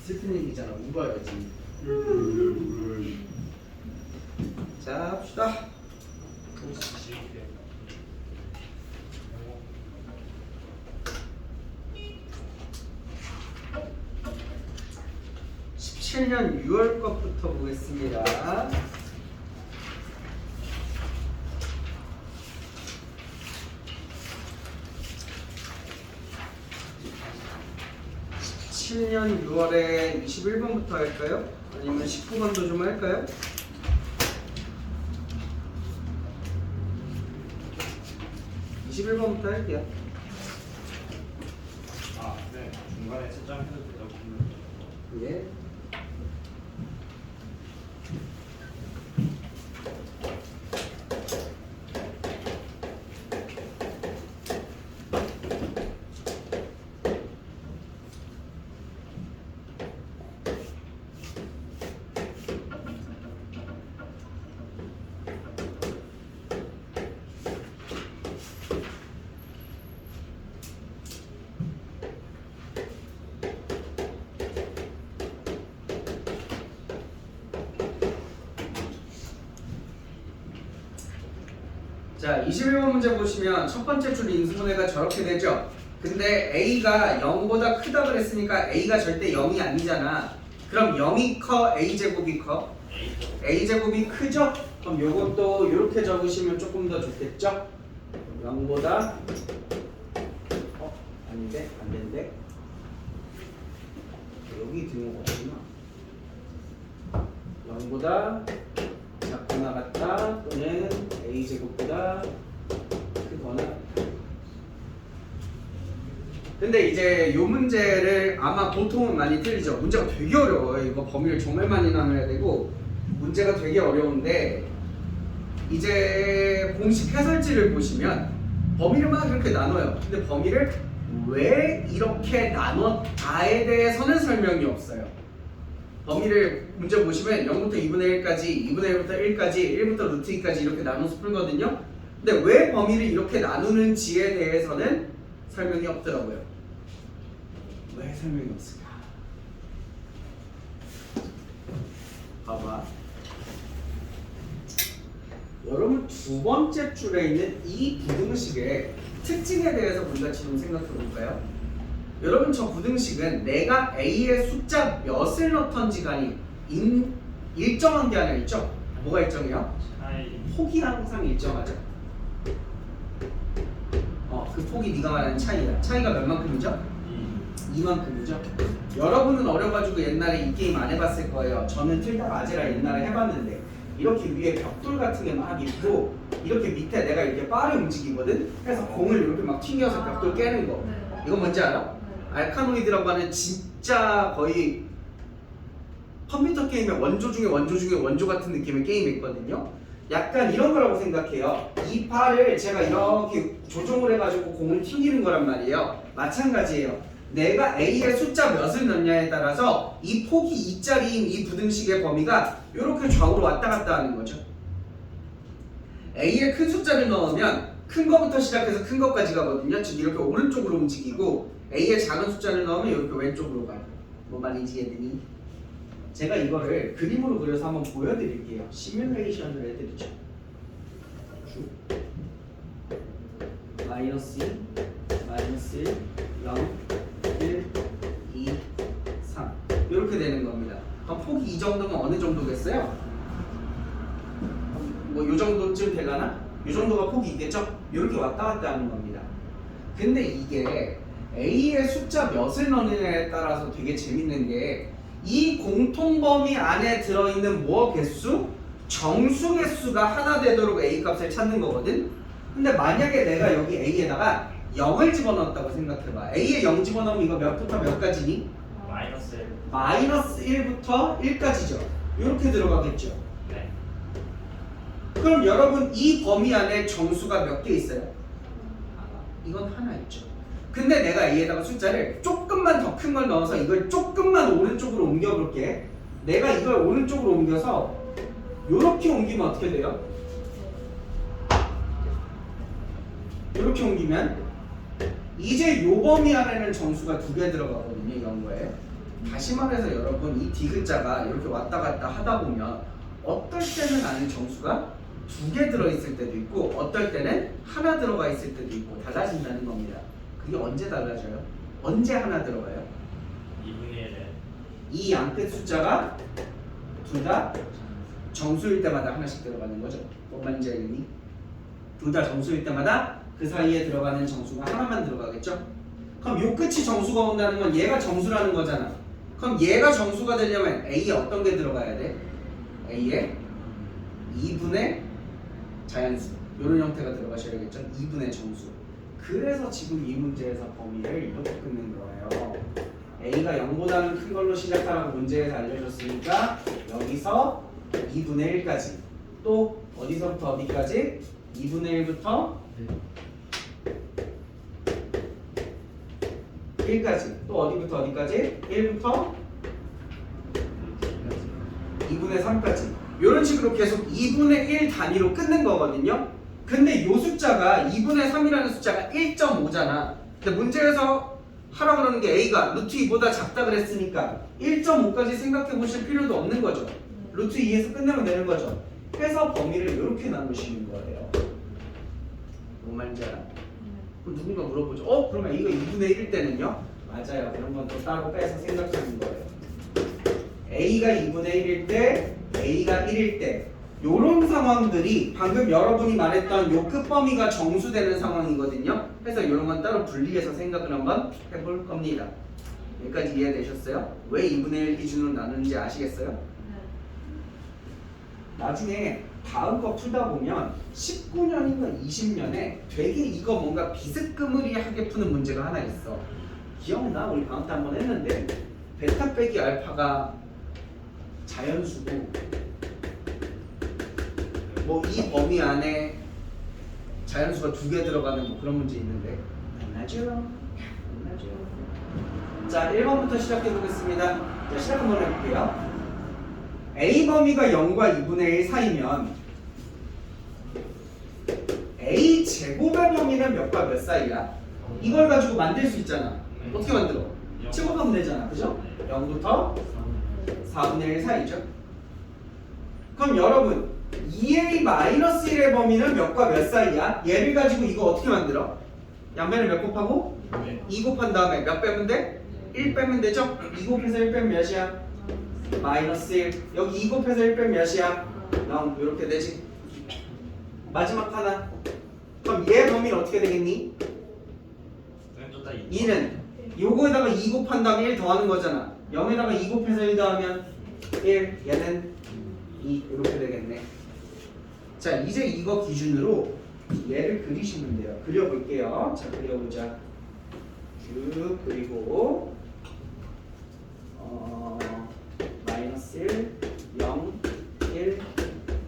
슬픈 얘기잖아. 울어야지. 자, 합시다. 17년 6월 것부터 보겠습니다. (17년 6월에) 21번부터 할까요? 아니면 19번도 좀 할까요? 21번부터 할게요. 아, 네. 중간에 채점해도 되죠? 예. 자, 21번 문제 보시면 첫 번째 줄 인수분해가 저렇게 되죠. 근데 A가 0보다 크다 그랬으니까 A가 절대 0이 아니잖아. 그럼 0이 커? A제곱이 커? A제곱이 크죠? 그럼 요것도 이렇게 적으시면 조금 더 좋겠죠? 0보다 아닌데? 안 된대? 여기 등호가 없구나. 0보다 작거나 같다 또는 A제곱보다 크거나 같다. 근데 이제 요 문제를 아마 보통은 많이 틀리죠. 문제가 되게 어려워요. 이거 범위를 정말 많이 나눠야 되고 문제가 되게 어려운데 이제 공식 해설지를 보시면 범위를 막 이렇게 나눠요. 근데 범위를 왜 이렇게 나눴다에 대해서는 설명이 없어요. 범위를 문제 보시면 0부터 2분의 1까지, 2분의 1부터 1까지, 1부터 루트 2까지 이렇게 나눠서 풀거든요. 근데 왜 범위를 이렇게 나누는지에 대해서는 설명이 없더라고요. 왜 설명이 없을까? 봐봐. 여러분 두 번째 줄에 있는 이 부등식의 특징에 대해서 우리 같이 좀 생각해 볼까요? 여러분 저 부등식은 내가 A의 숫자 몇을 넣던지가 일정한 게 아니라 있죠? 뭐가 일정해요? 폭이 항상 일정하죠? 그 폭이 네가 말하는 차이야. 차이가 몇 만큼이죠? 2만큼이죠? 여러분은 어려가지고 옛날에 이 게임 안 해봤을 거예요. 저는 틀다 아제라 옛날에 해봤는데 이렇게 위에 벽돌 같은 게 막 있고 이렇게 밑에 내가 이렇게 바를 움직이거든? 그래서 공을 이렇게 막 튕겨서 벽돌 깨는 거. 이거 뭔지 알아? 알카노이드라고 하는 진짜 거의 컴퓨터 게임의 원조 중에 원조 중에 원조 같은 느낌의 게임이 있거든요. 약간 이런 거라고 생각해요. 이 팔을 제가 이렇게 조종을 해가지고 공을 튕기는 거란 말이에요. 마찬가지예요. 내가 A의 숫자 몇을 넣냐에 따라서 이 폭이 2짜리인 이 부등식의 범위가 이렇게 좌우로 왔다 갔다 하는 거죠. A의 큰 숫자를 넣으면 큰 거부터 시작해서 큰 것까지 가거든요. 즉 이렇게 오른쪽으로 움직이고 A의 작은 숫자를 넣으면 이렇게 왼쪽으로 가요. 뭐 말인지 얘들이? 제가 이거를 그림으로 그려서 한번 보여드릴게요. 시뮬레이션을 해드리죠. 마이너스 2, 마이너스 1, 0, 1, 2, 3 이렇게 되는 겁니다. 그럼 폭이 이 정도면 어느 정도겠어요? 뭐 요 정도쯤 되려나? 요 정도가 폭이 있겠죠? 이렇게 왔다 갔다 하는 겁니다. 근데 이게 A의 숫자 몇을 넣느냐에 따라서 되게 재밌는 게 이 공통범위 안에 들어있는 무어 개수? 정수 개수가 하나 되도록 A 값을 찾는 거거든? 근데 만약에 내가 여기 A에다가 0을 집어넣었다고 생각해봐. A에 0 집어넣으면 이거 몇부터 몇까지니? 마이너스 1. 마이너스 1부터 1까지죠. 이렇게 들어가겠죠. 네. 그럼 여러분 이 범위 안에 정수가 몇 개 있어요? 이건 하나 있죠. 근데 내가 A에다가 숫자를 조금만 더 큰 걸 넣어서 이걸 조금만 오른쪽으로 옮겨볼게. 내가 이걸 오른쪽으로 옮겨서 이렇게 옮기면 어떻게 돼요? 이렇게 옮기면 이제 요 범위 안에는 정수가 2개 들어가거든요. 이런 거에. 다시 말해서 여러분 이 디귿자가 이렇게 왔다 갔다 하다 보면 어떨 때는 안에 정수가 2개 들어있을 때도 있고 어떨 때는 하나 들어가 있을 때도 있고 달라진다는 겁니다. 그게 언제 달라져요? 언제 하나 들어가요? 2분의 1에 이 양끝 숫자가 둘 다 정수일 때마다 하나씩 들어가는 거죠. 뭔 말인지 알겠니? 둘 다 정수일 때마다 그 사이에 들어가는 정수가 하나만 들어가겠죠? 그럼 요 끝이 정수가 온다는 건 얘가 정수라는 거잖아. 그럼 얘가 정수가 되려면 A에 어떤 게 들어가야 돼? A에 2분의 자연수 이런 형태가 들어가셔야겠죠? 2분의 정수. 그래서 지금 이 문제에서 범위를 이렇게 끊는 거예요. A가 0보다는 큰 걸로 시작하라고 문제에서 알려줬으니까 여기서 2분의 1까지 또 어디서부터 어디까지? 2분의 1부터 1까지 또 어디부터 어디까지? 1부터 2분의 3까지 이런 식으로 계속 2분의 1 단위로 끊는 거거든요. 근데 이 숫자가 2분의 3이라는 숫자가 1.5잖아. 근데 문제에서 하라 그러는 게 A가 루트 2보다 작다 그랬으니까 1.5까지 생각해 보실 필요도 없는 거죠. 루트 2에서 끝내면 되는 거죠. 해서 범위를 이렇게 나누시는 거예요. 뭔 말인지 알아? 그럼 누군가 물어보죠. 그러면 A가 2분의 1일 때는요? 맞아요. 그런 건 또 따로 빼서 생각하는 거예요. A가 2분의 1일 때, A가 1일 때 요런 상황들이 방금 여러분이 말했던 요 끝범위가 정수되는 상황이거든요. 그래서 이런 건 따로 분리해서 생각을 한번 해볼 겁니다. 여기까지 이해되셨어요? 왜 2분의 1 기준으로 나누는지 아시겠어요? 나중에 다음 거 풀다 보면 19년인가 20년에 되게 이거 뭔가 비스끄머리하게 푸는 문제가 하나 있어. 기억나? 우리 방학 때 한번 했는데 베타 빼기 알파가 자연수고 뭐 이 범위 안에 자연수가 2개 들어가는 뭐 그런 문제 있는데 안 나죠? 안 나죠? 자 1번부터 시작해 보겠습니다. 자 시작 한번 해볼게요. A 범위가 0과 2분의 1 사이면 A 제곱의 범위는 몇과 몇 사이야? 이걸 가지고 만들 수 있잖아. 어떻게 만들어? 제곱하면 되잖아. 그죠? 0부터 4분의 1 사이죠. 그럼 여러분 2A-1의 범위는 몇과 몇 사이야? 얘를 가지고 이거 어떻게 만들어? 양변을 몇 곱하고? 2 곱한 다음에 몇 빼면 돼? 1 빼면 되죠? 2 곱해서 1 빼면 몇이야? 마이너스 1. 여기 2 곱해서 1 빼면 몇이야? 0. 이렇게 되지. 마지막 하나. 그럼 얘 범위는 어떻게 되겠니? 2는 요거에다가 2 곱한 다음에 1 더하는 거잖아. 0에다가 2 곱해서 1 더하면 1. 얘는 2. 이렇게 되겠네. 자 이제 이거 기준으로 얘를 그리시면 돼요. 그려볼게요. 자 그려보자. 쭉 그리고 마이너스 1, 0, 1,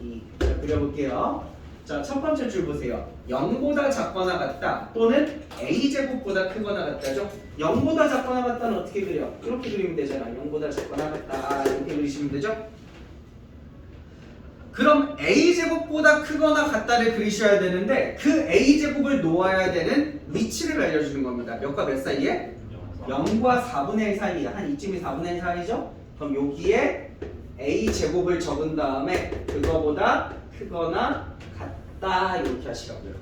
2. 자 그려볼게요. 자 첫 번째 줄 보세요. 0보다 작거나 같다 또는 A제곱보다 크거나 같다죠. 0보다 작거나 같다는 어떻게 그려? 이렇게 그리면 되잖아. 0보다 작거나 같다 이렇게 그리시면 되죠. 그럼 A제곱보다 크거나 같다를 그리셔야 되는데 그 A제곱을 놓아야 되는 위치를 알려주는 겁니다. 몇과 몇 사이에? 0과 4분의 1 사이에. 한 이쯤이 4분의 1 사이죠? 그럼 여기에 A제곱을 적은 다음에 그거보다 크거나 같다 이렇게 하시라고요.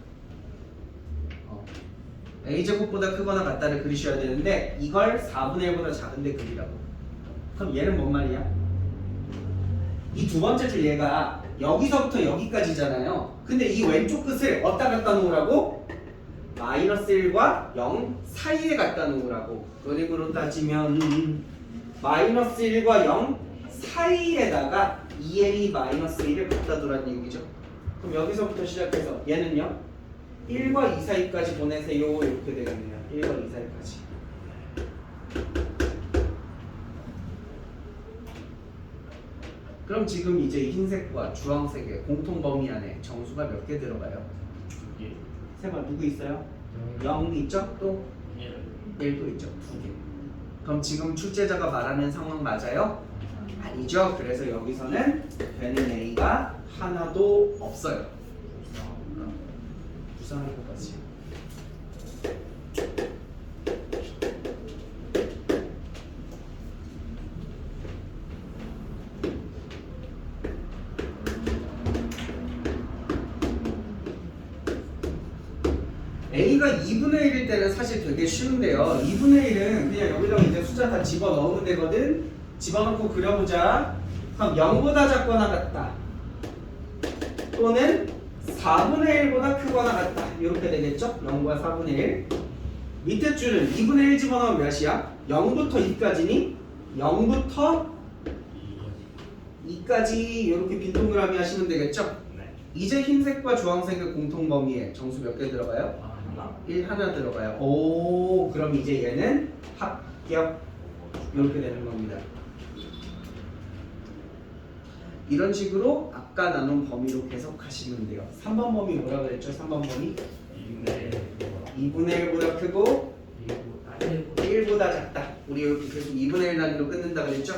A제곱보다 크거나 같다를 그리셔야 되는데 이걸 4분의 1보다 작은데 그리라고. 그럼 얘는 뭔 말이야? 이 두 번째 줄 얘가 여기서부터 여기까지잖아요. 근데 이 왼쪽 끝을 어디다 갖다 놓으라고? 마이너스 1과 0 사이에 갖다 놓으라고. 그림으로 따지면 마이너스 1과 0 사이에다가 2a 마이너스 1을 갖다 두라는 얘기죠. 그럼 여기서부터 시작해서 얘는요 1과 2 사이까지 보내세요 이렇게 되겠네요. 1과 2 사이까지. 그럼 지금 이제 흰색과 주황색의 공통 범위 안에 정수가 몇 개 들어가요? 2개. 세번 누구 있어요? 0 있죠? 또 1도 있죠. 2개. 그럼 지금 출제자가 말하는 상황 맞아요? 아니죠. 그래서 여기서는 되는 A가 하나도 없어요. 부산할 것 같지. 여기가 2분의 1일 때는 사실 되게 쉬운데요. 2분의 1은 그냥 여기다가 이제 숫자 다 집어넣으면 되거든. 집어넣고 그려보자. 그럼 0보다 작거나 같다. 또는 4분의 1보다 크거나 같다. 이렇게 되겠죠? 0과 4분의 1. 밑에 줄은 2분의 1 집어넣으면 몇이야? 0부터 2까지니? 0부터 2까지 이렇게 빈 동그라미 하시면 되겠죠? 네. 이제 흰색과 주황색의 공통 범위에 정수 몇 개 들어가요? 하나. 1 하나 들어가요. 오, 그럼 이제 얘는 합격. 이렇게 되는 겁니다. 이런 식으로 아까 나눈 범위로 계속 하시면 돼요. 3번 범위 뭐라 그랬죠? 3번 범위 2분의 1보다 크고 1보다 작다. 우리 이렇게 계속 2분의 1 단위로 끊는다 그랬죠?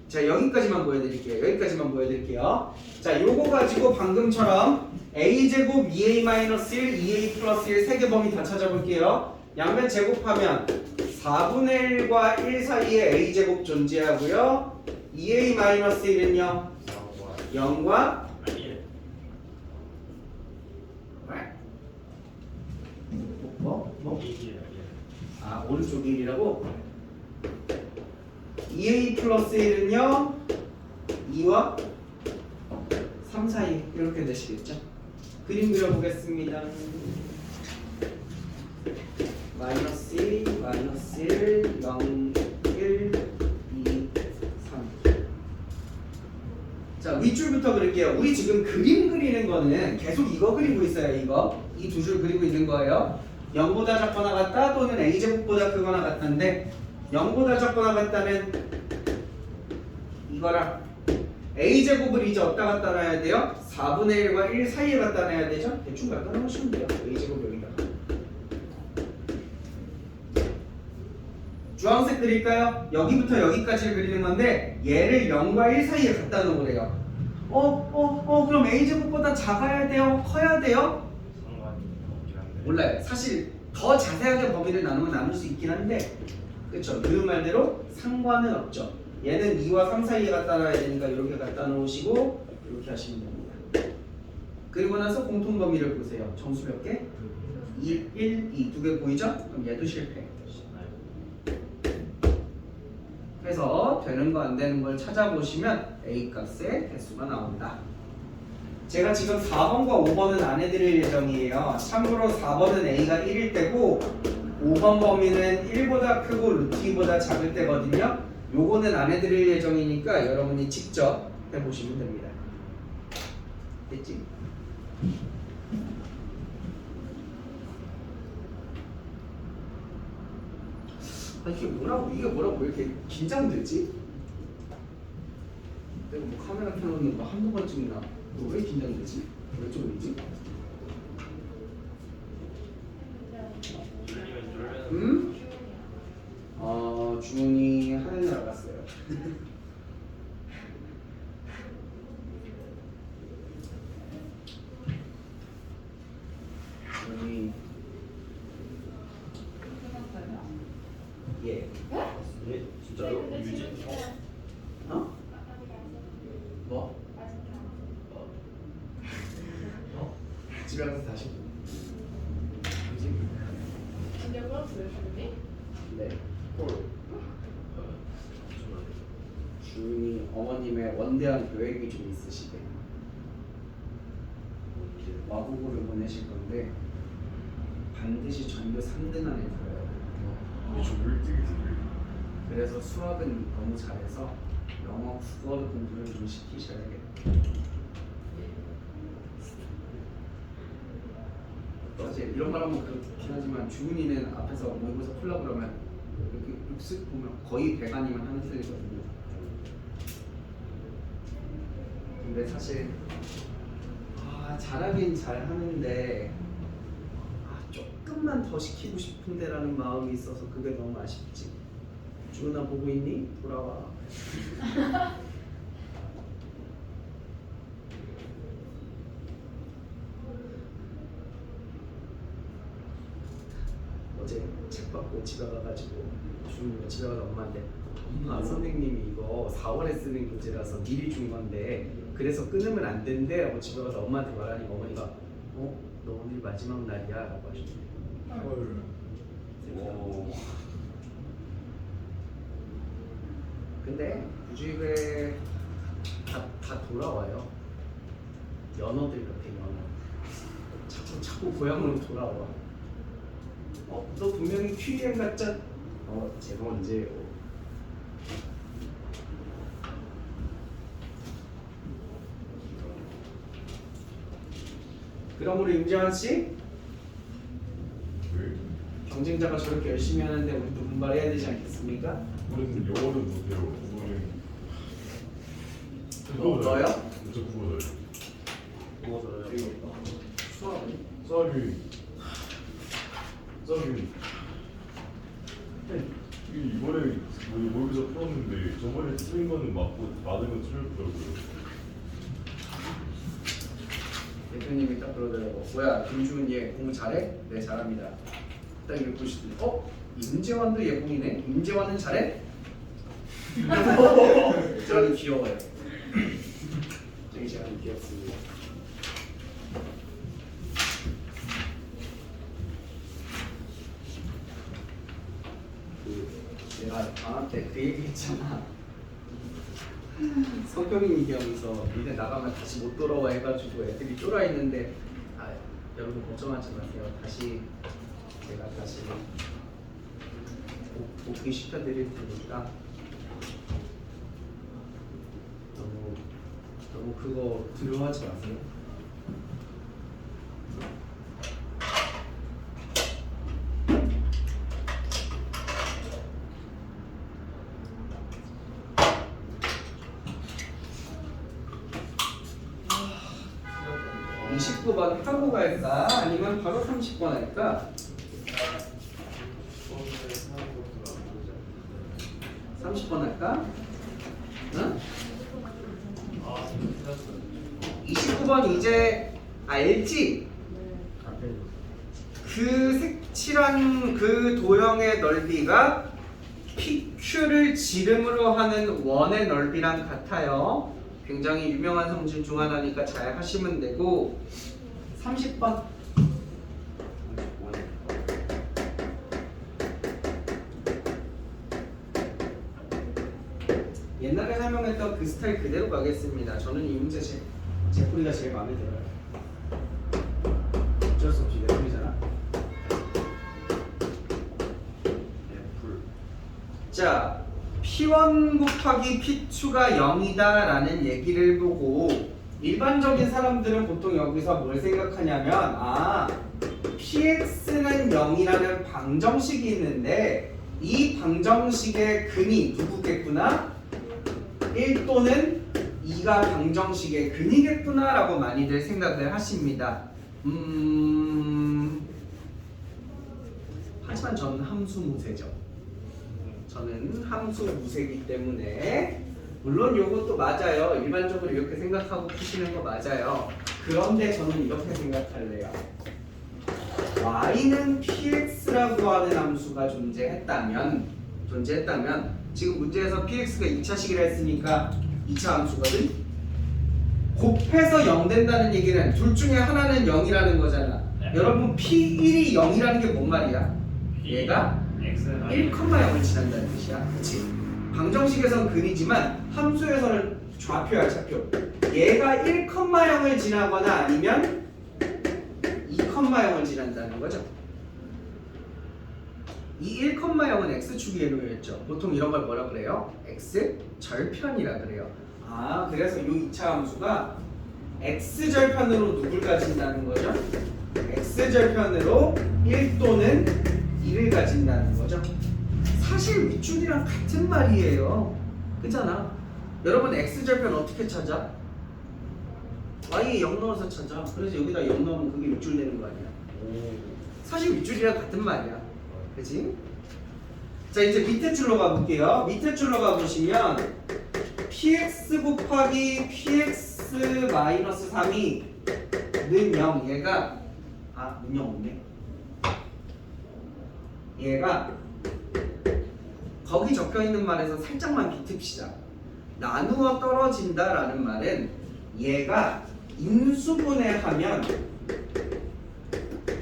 자, 여기까지만 보여드릴게요. 여기까지만 보여드릴게요. 자, 요거 가지고 방금처럼 a제곱 2a-1, 2a 플러스 1 세 개 범위 다 찾아볼게요. 양면 제곱하면 4분의 1과 1 사이에 a제곱 존재하고요. 2a-1은요 0과 1. 뭐? 1이에요. 아, 오른쪽 1이라고? 2a 플러스 1은요 2와 3 사이 이렇게 되시겠죠? 그림 그려보겠습니다. 마이너스 1, 마이너스 1, 0, 1, 2, 3. 자, 윗줄부터 그릴게요. 우리 지금 그림 그리는 거는 계속 이거 그리고 있어요. 이거. 이 두 줄 그리고 있는 거예요. 0보다 작거나 같다 또는 a제곱보다 크거나 같다인데 0보다 작거나 같다는 이거랑 a제곱을 이제 어디다 갖다 놔야 돼요? 4분의 1과 1 사이에 갖다 놔야 되죠? 대충 갖다 놓으시면 돼요. a제곱 여기다가. 주황색 그릴까요? 여기부터 여기까지를 그리는 건데 얘를 0과 1 사이에 갖다 놓으래요. 그럼 a제곱보다 작아야 돼요? 커야 돼요? 상관이 없긴 한데. 몰라요. 사실 더 자세하게 범위를 나누면 나눌 수 있긴 한데 그렇죠. 그 말대로 상관은 없죠. 얘는 2와 3 사이에 갖다 놔야 되니까 이렇게 갖다 놓으시고 이렇게 하시면 됩니다. 그리고 나서 공통 범위를 보세요. 정수 몇 개? 1, 2 두 개 보이죠? 그럼 얘도 실패. 그래서 되는 거 안 되는 걸 찾아보시면 A 값의 개수가 나온다. 제가 지금 4번과 5번은 안 해드릴 예정이에요. 참고로 4번은 A가 1일 때고 5번 범위는 1보다 크고 루트 2보다 작을 때거든요. 요거는 안 해드릴 예정이니까 여러분이 직접 해보시면 됩니다. 됐지? 아, 이게 뭐라고 왜 이렇게 긴장되지? 내가 뭐 카메라 켜놓는 거 한두 번 찍나? 왜 긴장되지? 왜 저러지? 응? 주문이 하는 날 알았어요. 주문이 예. 예? 진짜요? 유진? 어? 뭐? 집에 가서 다시. 그지? 근데 풀었어요, 주문이? 네. 주인이 어머님의 원대한 계획이 좀 있으시대. 와보고를 보내실 건데 반드시 전교 3등 안에 들어요. 근데 저 1등이세요. 그래서 수학은 너무 잘해서 영어, 국어 공부를 좀 시키셔야겠다. 사실 이런 말 하면 그렇긴 하지만 주은이는 앞에서 모의고사 풀라 그러면 이렇게 쓱 보면 거의 100 아니면 하는 소리거든요. 근데 사실 잘하긴 잘하는데 조금만 더 시키고 싶은데라는 마음이 있어서 그게 너무 아쉽지. 주은아 보고 있니? 돌아와. 어제 책 받고 집에 가가지고 주는 거 집에 가서 엄마한테 엄마 선생님이 이거 4월에 쓰는 교재라서 미리 준 건데 그래서 끊으면 안 된대 라고 집에 가서 엄마한테 말하니까 어머니가 너 오늘 마지막 날이야 라고 하셨대. 헐. 오. 근데 우주입에 다 돌아와요. 연어들 같아 연어. 자꾸 고향으로 돌아와. 너 분명히 QEM 같잖아. 제가 언제요? 그럼 우리 임재환 씨 왜? 경쟁자가 저렇게 열심히 하는데 우리도 분발해야 되지 않겠습니까? 우리는 영어를 못해요. 우리는 너요? 저 국어 잘. 뭐 수학은? 썰이 이번에 모의고사 풀었는데 저번에 틀린 거는 맞고 맞은 건 틀렸더라고요. 대표님이 딱 그러더라고. 뭐야 김주은 얘 공부 잘해? 네 잘합니다. 딱 이렇게 보시더니 임재환도 예공이네? 임재환은 잘해? 저는 귀여워요. 저기 제가 귀엽습니다. 내가 방학 때 그 얘기 했잖아. 성경인 얘기하면서 니네 나가면 다시 못 돌아와 해가지고 애들이 쫄아 있는데 여러분 걱정하지 마세요. 제가 다시 복귀 시켜드릴 테니까 너무 그거 두려워하지 마세요. 아, 29번 하고 갈까? 아니면 바로 30번 할까? 30번 할까? 응? 29번 이제 알지? 그 색칠한 그 도형의 넓이가 PQ를 지름으로 하는 원의 넓이랑 같아요. 굉장히 유명한 성질 중 하나니까 잘 하시면 되고 30번 옛날에 설명했던 그 스타일 그대로 가겠습니다. 저는 이 문제 제 뿌리가 제일 마음에 들어요. 어쩔 수 없이 내 뿌리잖아. 자, P1 곱하기 P2가 0이다 라는 얘기를 보고 일반적인 사람들은 보통 여기서 뭘 생각하냐면 PX는 0이라는 방정식이 있는데 이 방정식의 근이 누구겠구나? 1 또는 2가 방정식의 근이겠구나 라고 많이들 생각을 하십니다. 하지만 저는 함수 무쇠죠. 저는 함수 무쇠이기 때문에 물론 이것도 맞아요. 일반적으로 이렇게 생각하고 푸시는 거 맞아요. 그런데 저는 이렇게 생각할래요. y는 px라고 하는 함수가 존재했다면 지금 문제에서 px가 2차식이라 했으니까 2차 함수거든? 곱해서 0 된다는 얘기는 둘 중에 하나는 0이라는 거잖아. 네. 여러분 P1이 0이라는 게 뭔 말이야? 얘가 1,0을 지난다는 뜻이야. 그치? 방정식에서는 근이지만 함수에서는 좌표야 좌표. 얘가 1,0을 지나거나 아니면 2,0을 지난다는 거죠. 이 1,0은 x축에 놓여있죠. 보통 이런 걸 뭐라 그래요? x절편이라 그래요. 그래서 이 2차 함수가 x절편으로 누굴 가진다는 거죠? x절편으로 1 또는 2를 가진다는 거죠. 사실 윗줄이랑 같은 말이에요. 그잖아. 여러분 x절편 어떻게 찾아? y에 0 넣어서 찾아. 그래서 여기다 0 넣으면 그게 윗줄 되는 거 아니야. 사실 윗줄이랑 같은 말이야. 그치? 자 이제 밑에 줄로 가볼게요. 밑에 줄로 가보시면 px 곱하기 px 마이너스 3이 는 0 얘가 는 0 없네. 얘가 거기 적혀있는 말에서 살짝만 비틉시다. 나누어 떨어진다라는 말은 얘가 인수분해하면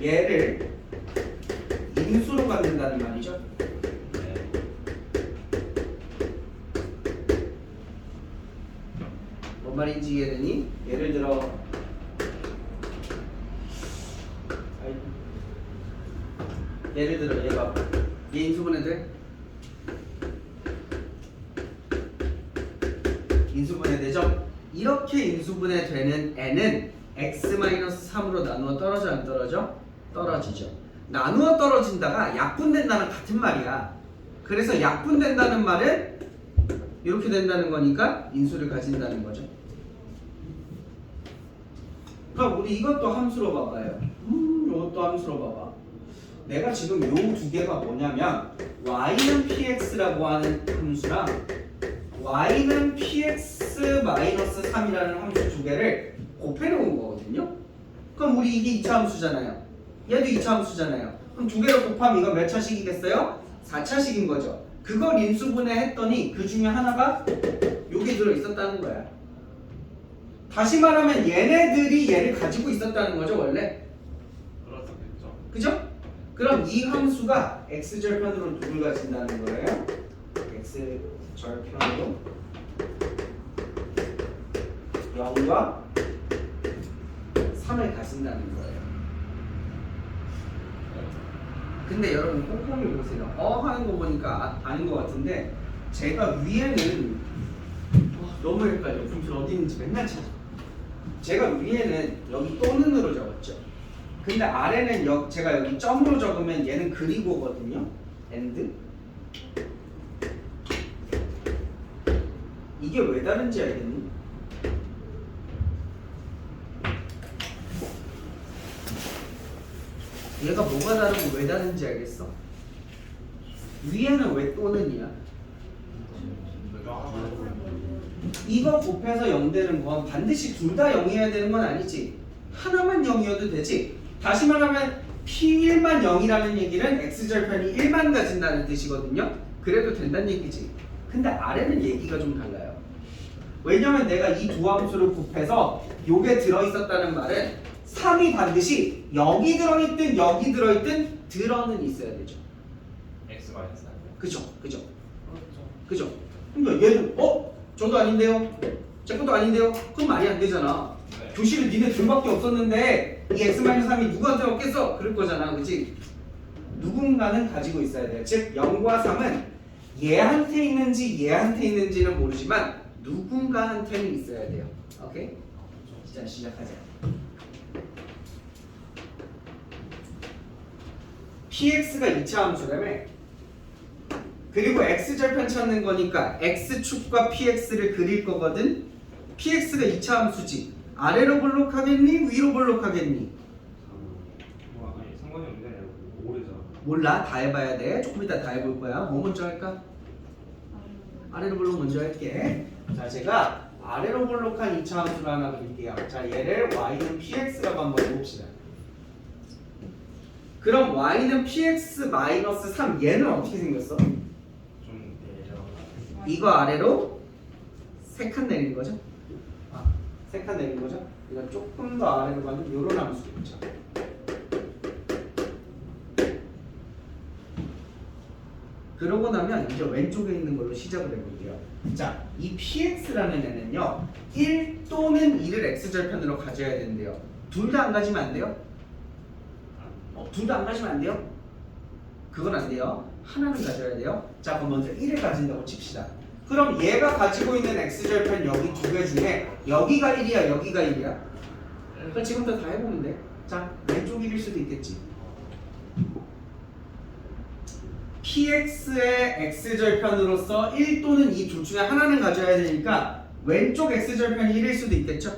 얘를 인수로 갖는다는 말이죠. 뭔 말인지 이해되니? 예를 들어 얘가 얘 인수분해 돼? 인수분해 되죠? 이렇게 인수분해 되는 n은 x-3으로 나누어 떨어져 안 떨어져? 떨어지죠. 나누어 떨어진다가 약분된다는 같은 말이야. 그래서 약분된다는 말은 이렇게 된다는 거니까 인수를 가진다는 거죠. 그럼 우리 이것도 함수로 봐봐요. 이것도 함수로 봐봐. 내가 지금 요 두 개가 뭐냐면 y는 px라고 하는 함수랑 y는 px-3이라는 함수 두 개를 곱해놓은 거거든요. 그럼 우리 이게 2차 함수잖아요. 얘도 2차 함수잖아요. 그럼 두 개를 곱하면 이거 몇 차식이겠어요? 4차식인 거죠. 그걸 인수분해했더니 그 중에 하나가 여기 들어있었다는 거야. 다시 말하면 얘네들이 얘를 가지고 있었다는 거죠 원래. 그렇겠죠. 그죠? 그럼 이 함수가 x절편으로 누굴 가진다는 거예요? x절편으로 0과 3을 가진다는 거예요. 근데 여러분 꼼꼼히 보세요. 하는 거 보니까 아닌 것 같은데 제가 위에는 너무 헷갈려. 분필 어디 있는지 맨날 찾아. 제가 위에는 여기 또는으로 적었죠. 근데 아래는 제가 여기 점으로 적으면 얘는 그리고거든요. and. 이게 왜 다른지 알겠니? 얘가 뭐가 다르고 왜 다른지 알겠어? 위에는 왜 또는이야? 이거 곱해서 0 되는 건 반드시 둘 다 0이어야 되는 건 아니지. 하나만 0이어도 되지. 다시 말하면 P1만 0이라는 얘기는 X절편이 1만 가진다는 뜻이거든요. 그래도 된다는 얘기지. 근데 아래는 얘기가 좀 달라요. 왜냐면 내가 이 두 함수를 곱해서 요게 들어있었다는 말은 3이 반드시 여기 들어있든 여기 들어있든 들어는 있어야 되죠. x 마이너스 그죠? 그죠? 그러니까 얘는 저도 아닌데요? 제 것도 아닌데요? 그럼 말이 안 되잖아. 네. 교실에 니네 둘밖에 없었는데 이 x-3이 누구한테 없겠어? 그럴 거잖아. 그치? 누군가는 가지고 있어야 돼요. 즉 0과 3은 얘한테 있는지 얘한테 있는지는 모르지만 누군가한테는 있어야 돼요. 오케이? 자 시작하자. px가 2차 함수라며. 그리고 x절편 찾는 거니까 x축과 px를 그릴 거거든. px가 2차 함수지. 아래로 볼록하겠니? 위로 볼록하겠니? 아니 상관이 없네. 오래잖아. 몰라. 다 해봐야 돼. 조금 이따 다 해볼 거야. 뭐 먼저 할까? 아래로 볼록 먼저 할게. 자, 제가 아래로 볼록한 2차 함수를 하나 그릴게요. 자, 얘를 y는 px라고 한번 해봅시다. 그럼 y는 px-3 얘는 어떻게 생겼어? 이거 아래로 3칸 내린 거죠? 아, 3칸 내린 거죠? 이건 조금 더 아래로 가면 요런 함수겠죠. 그러고 나면 이제 왼쪽에 있는 걸로 시작을 해볼게요. 자, 이 px라는 애는요 1 또는 2를 x절편으로 가져야 된대요. 둘 다 안 가지면 안 돼요? 둘 다 안 가지면 안 돼요? 그건 안 돼요. 하나는 가져야 돼요. 자, 그럼 먼저 1을 가진다고 칩시다. 그럼 얘가 가지고 있는 x절편 여기 두 개 중에 여기가 1이야, 여기가 1이야? 그럼 지금부터 다 해보면 돼. 자, 왼쪽 1일 수도 있겠지. px의 x절편으로서 1 또는 2 둘 중에 하나는 가져야 되니까 왼쪽 x절편이 1일 수도 있겠죠?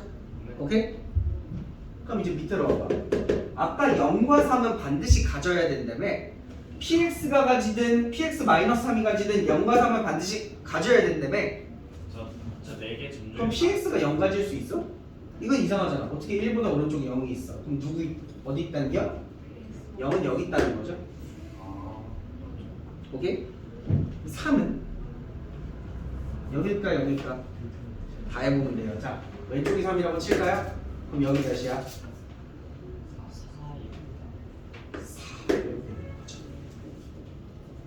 오케이? 그럼 이제 밑으로 와봐. 아까 0과 3은 반드시 가져야 된다며. px가 가지든 px-3이 가지든 0과 3은 반드시 가져야 된다며. 저 4개 점점. 그럼 px가 0 가질 수 있어? 이건 이상하잖아. 어떻게 1보다 오른쪽에 0이 있어? 그럼 어디 있다는 겨? 0은 여기 있다는 거죠? 오케이? 3은 여길까 여길까? 다 해보면 돼요. 자, 왼쪽이 3이라고 칠까요? 그럼 여기 몇이야? 4 이렇게 되는 거죠.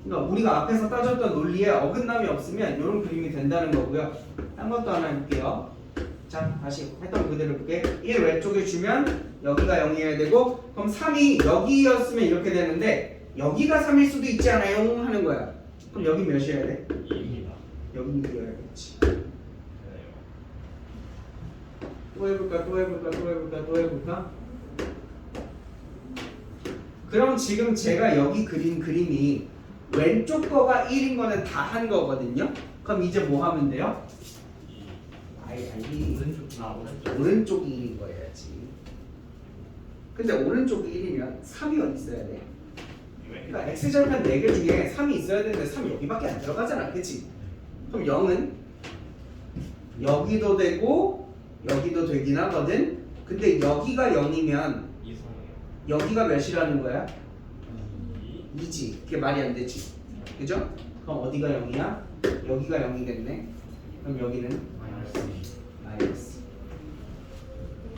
그러니까 우리가 앞에서 따졌던 논리에 어긋남이 없으면 이런 그림이 된다는 거고요. 딴 것도 하나 해볼게요. 자, 다시 했던 그대로 볼게. 1 왼쪽에 주면 여기가 0이어야 되고, 그럼 3이 여기였으면 이렇게 되는데 여기가 3일 수도 있지 않아요? 하는 거야. 그럼 여기 몇이어야 돼? 2입니다. 여기 2여야겠지. 되네요. 또 해볼까? 그럼 지금 제가 여기 그린 그림이 왼쪽 거가 1인 거는 다 한 거거든요. 그럼 이제 뭐 하면 돼요? 오른쪽이 1인 거야지. 근데 오른쪽이 1이면 3이 어디 있어야 돼? 그러니까 x절편 4개 중에 3이 있어야 되는데 3이 여기밖에 안 들어가잖아, 그치? 그럼 0은 여기도 되고 여기도 되긴 하거든. 근데 여기가 0이면 여기가 몇이라는 거야? 2지. 그게 말이 안 되지. 그죠? 그럼 어디가 0이야? 여기가 0이겠네. 그럼 여기는 마이너스.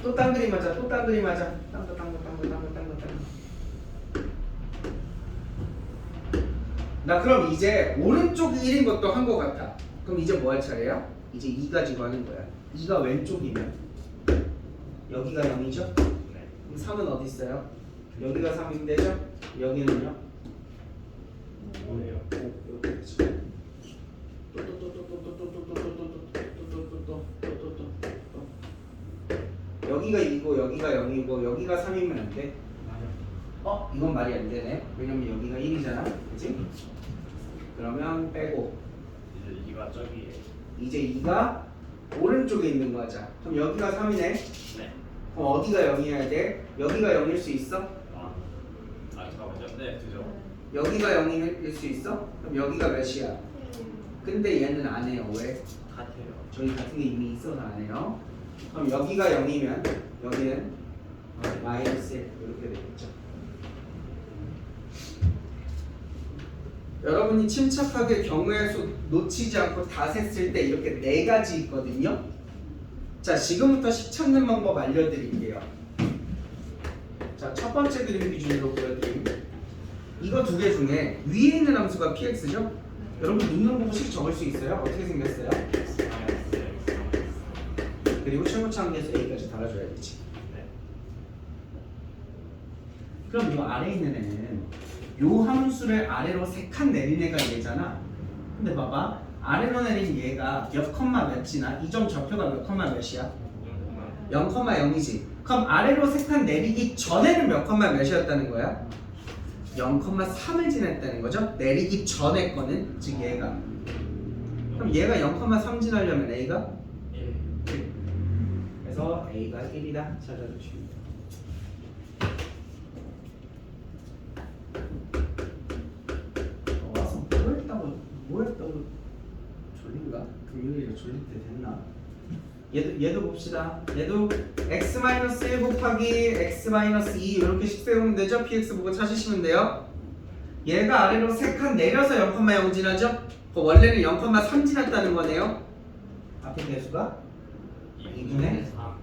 또 딴 그림 하자. 딴 거. 나 그럼 이제 오른쪽이 1인 것도 한 거 같아. 그럼 이제 뭐 할 차례야? 이제 2 가지고 하는 거야. 2가 왼쪽이면 여기가 0이죠? 그럼 3은 어디 있어요? 여기가 3인 되죠? 여기는요? 뭐네요? 이렇게 되죠. 여기가 2고 여기가 0이고 여기가 3이면 안 돼? 이건 말이 안 되네. 왜냐면 여기가 1이잖아. 그치? 그러면 빼고 이제 2가 저기에. 이제 2가 오른쪽에 있는 거 하자. 그럼 여기가 3이네. 네. 그럼 어디가 0이어야 돼? 여기가 0일 수 있어? 잠깐만요. 네, 되죠. 여기가 0일 수 있어? 그럼 여기가 몇이야? 근데 얘는 안 해요. 왜? 같아요. 저희 같은 게 이미 있어서 안 해요. 그럼 여기가 0이면 여기는 마이너스 1 이렇게 되겠죠. 여러분이 침착하게 경우의 수 놓치지 않고 다 셌을 때 이렇게 4가지 있거든요. 자, 지금부터 식 찾는 방법 알려드릴게요. 자, 첫 번째 그림 기준으로 보여드림. 이거 2개 중에 위에 있는 함수가 px죠? 여러분 눈으로 보고 식 적을 수 있어요? 어떻게 생겼어요? 그리고 철무창에서 a까지 달아줘야 되지. 그럼 이 아래에 있는 애는 요 함수를 아래로 3칸 내린 애가 얘잖아. 근데 봐봐, 아래로 내린 얘가 몇 컴마 몇이나 이 점 좌표가 몇 컴마 몇이야? 0,0이지. 그럼 아래로 3칸 내리기 전에는 몇 컴마 몇이었다는 거야? 0,3을 지났다는 거죠. 내리기 전에 거는, 즉 얘가. 그럼 얘가 0,3 지나려면 a가 1. 그래서 a가 1이다 찾아주시면 돼요. 와서 뭐 했다고 졸린가? 금요일에 졸릴 때 됐나? 얘도 봅시다. 얘도 x-1 곱하기 x-2 이렇게 식 세우면 되죠? px 보고 찾으시면 돼요. 얘가 아래로 3칸 내려서 0,0 지나죠? 원래는 0,3 지났다는 거네요. 앞에 개수가 2분의 3.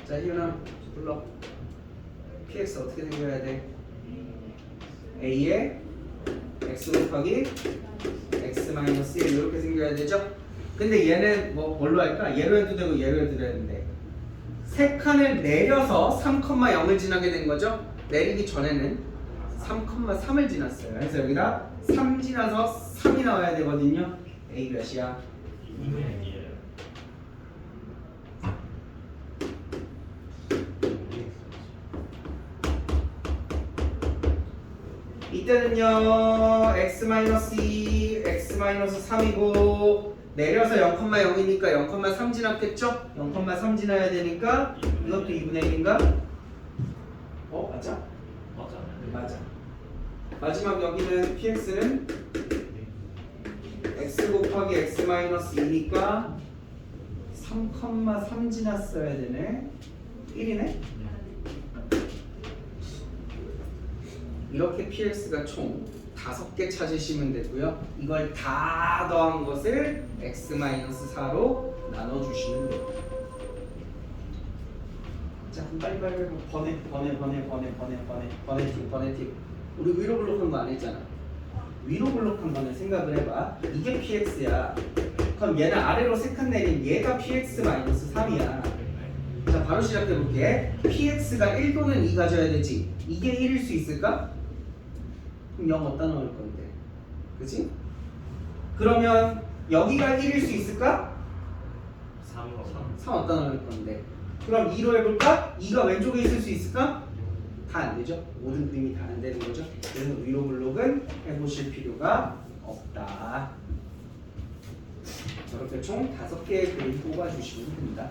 자, 희연아 불러. px 어떻게 생겨야 돼? a에 x 곱하기 x-1 이렇게 생겨야 되죠? 근데 얘는 뭘로 할까? 얘로 해도 되고 얘로 해도 되는데 3칸을 내려서 3,0을 지나게 된 거죠? 내리기 전에는 3,3을 지났어요. 그래서 여기다 3 지나서 3이 나와야 되거든요. a 몇이야? 2분의 1. 이때는요 x-2, x-3이고 내려서 0,0이니까 0,3 지났겠죠? 0,3 지나야 되니까 이것도 2분의 1인가? 맞아? 맞아. 마지막 여기는 px는 x 곱하기 x-2니까 3,3 지났어야 되네. 1이네? 이렇게 px가 총 5개 찾으시면 되고요. 이걸 다 더한 것을 x-4로 나눠주시면 돼요. 자, 그럼 빨리빨리 번외팁. 우리 위로 블록한 거 안 했잖아. 위로 블록한 거는 생각을 해봐. 이게 px야. 그럼 얘는 아래로 세칸 내린 얘가 px-3이야. 자, 바로 시작해볼게. px가 1 또는 2 가져야 되지. 이게 1일 수 있을까? 그럼 0 어디다 넣을 건데? 그치? 그러면 여기가 1일 수 있을까? 3 어디다 넣을 건데? 그럼 2로 해볼까? 2가 왼쪽에 있을 수 있을까? 다 안 되죠? 모든 그림이 다 안 되는 거죠? 그래서 위로 블록은 해보실 필요가 없다. 저렇게 총 5개의 그림 뽑아주시면 됩니다.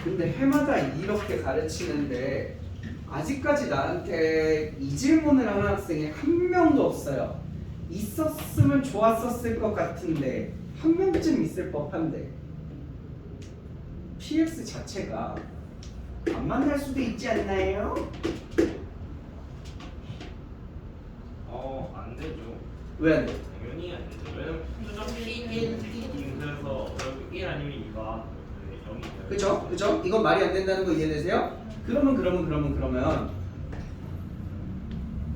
근데 해마다 이렇게 가르치는데 아직까지 나한테 이 질문을 하는 학생이 한 명도 없어요. 있었으면 좋았었을 것 같은데 한 명쯤 있을 법한데 PX 자체가 안 만날 수도 있지 않나요? 안 되죠. 왜 안 돼? 당연히 안 되죠. 왜냐면 표준적이 1, 2, 그래서 결국 1 아니면 2가 0이 돼요. 그죠? 이건 말이 안 된다는 거 이해되세요? 그러면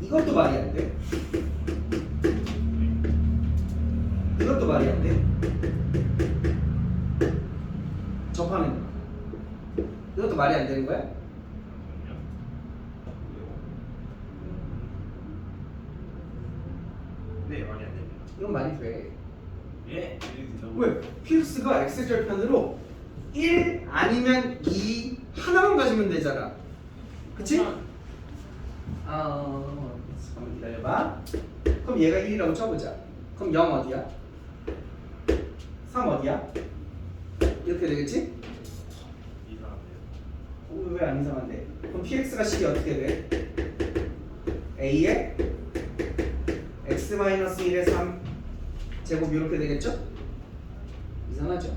이것도 말이 안 돼. 이것도 말이 안 돼. 접하는 거. 이것도 말이 안 되는 거야? 네, 말이 안 됩니다. 이건 말이 돼. 예? 왜? PX가 X절편으로 1 아니면 2 하나만 가지면 되잖아. 그치? 잠깐만 기다려봐. 그럼 얘가 1이라고 쳐보자. 그럼 0 어디야? 3 어디야? 이렇게 되겠지? 이상한데요. 왜 안 이상한데? 그럼 PX가 식이 어떻게 돼? A에 X-1의 3 제곱 이렇게 되겠죠? 이상하죠?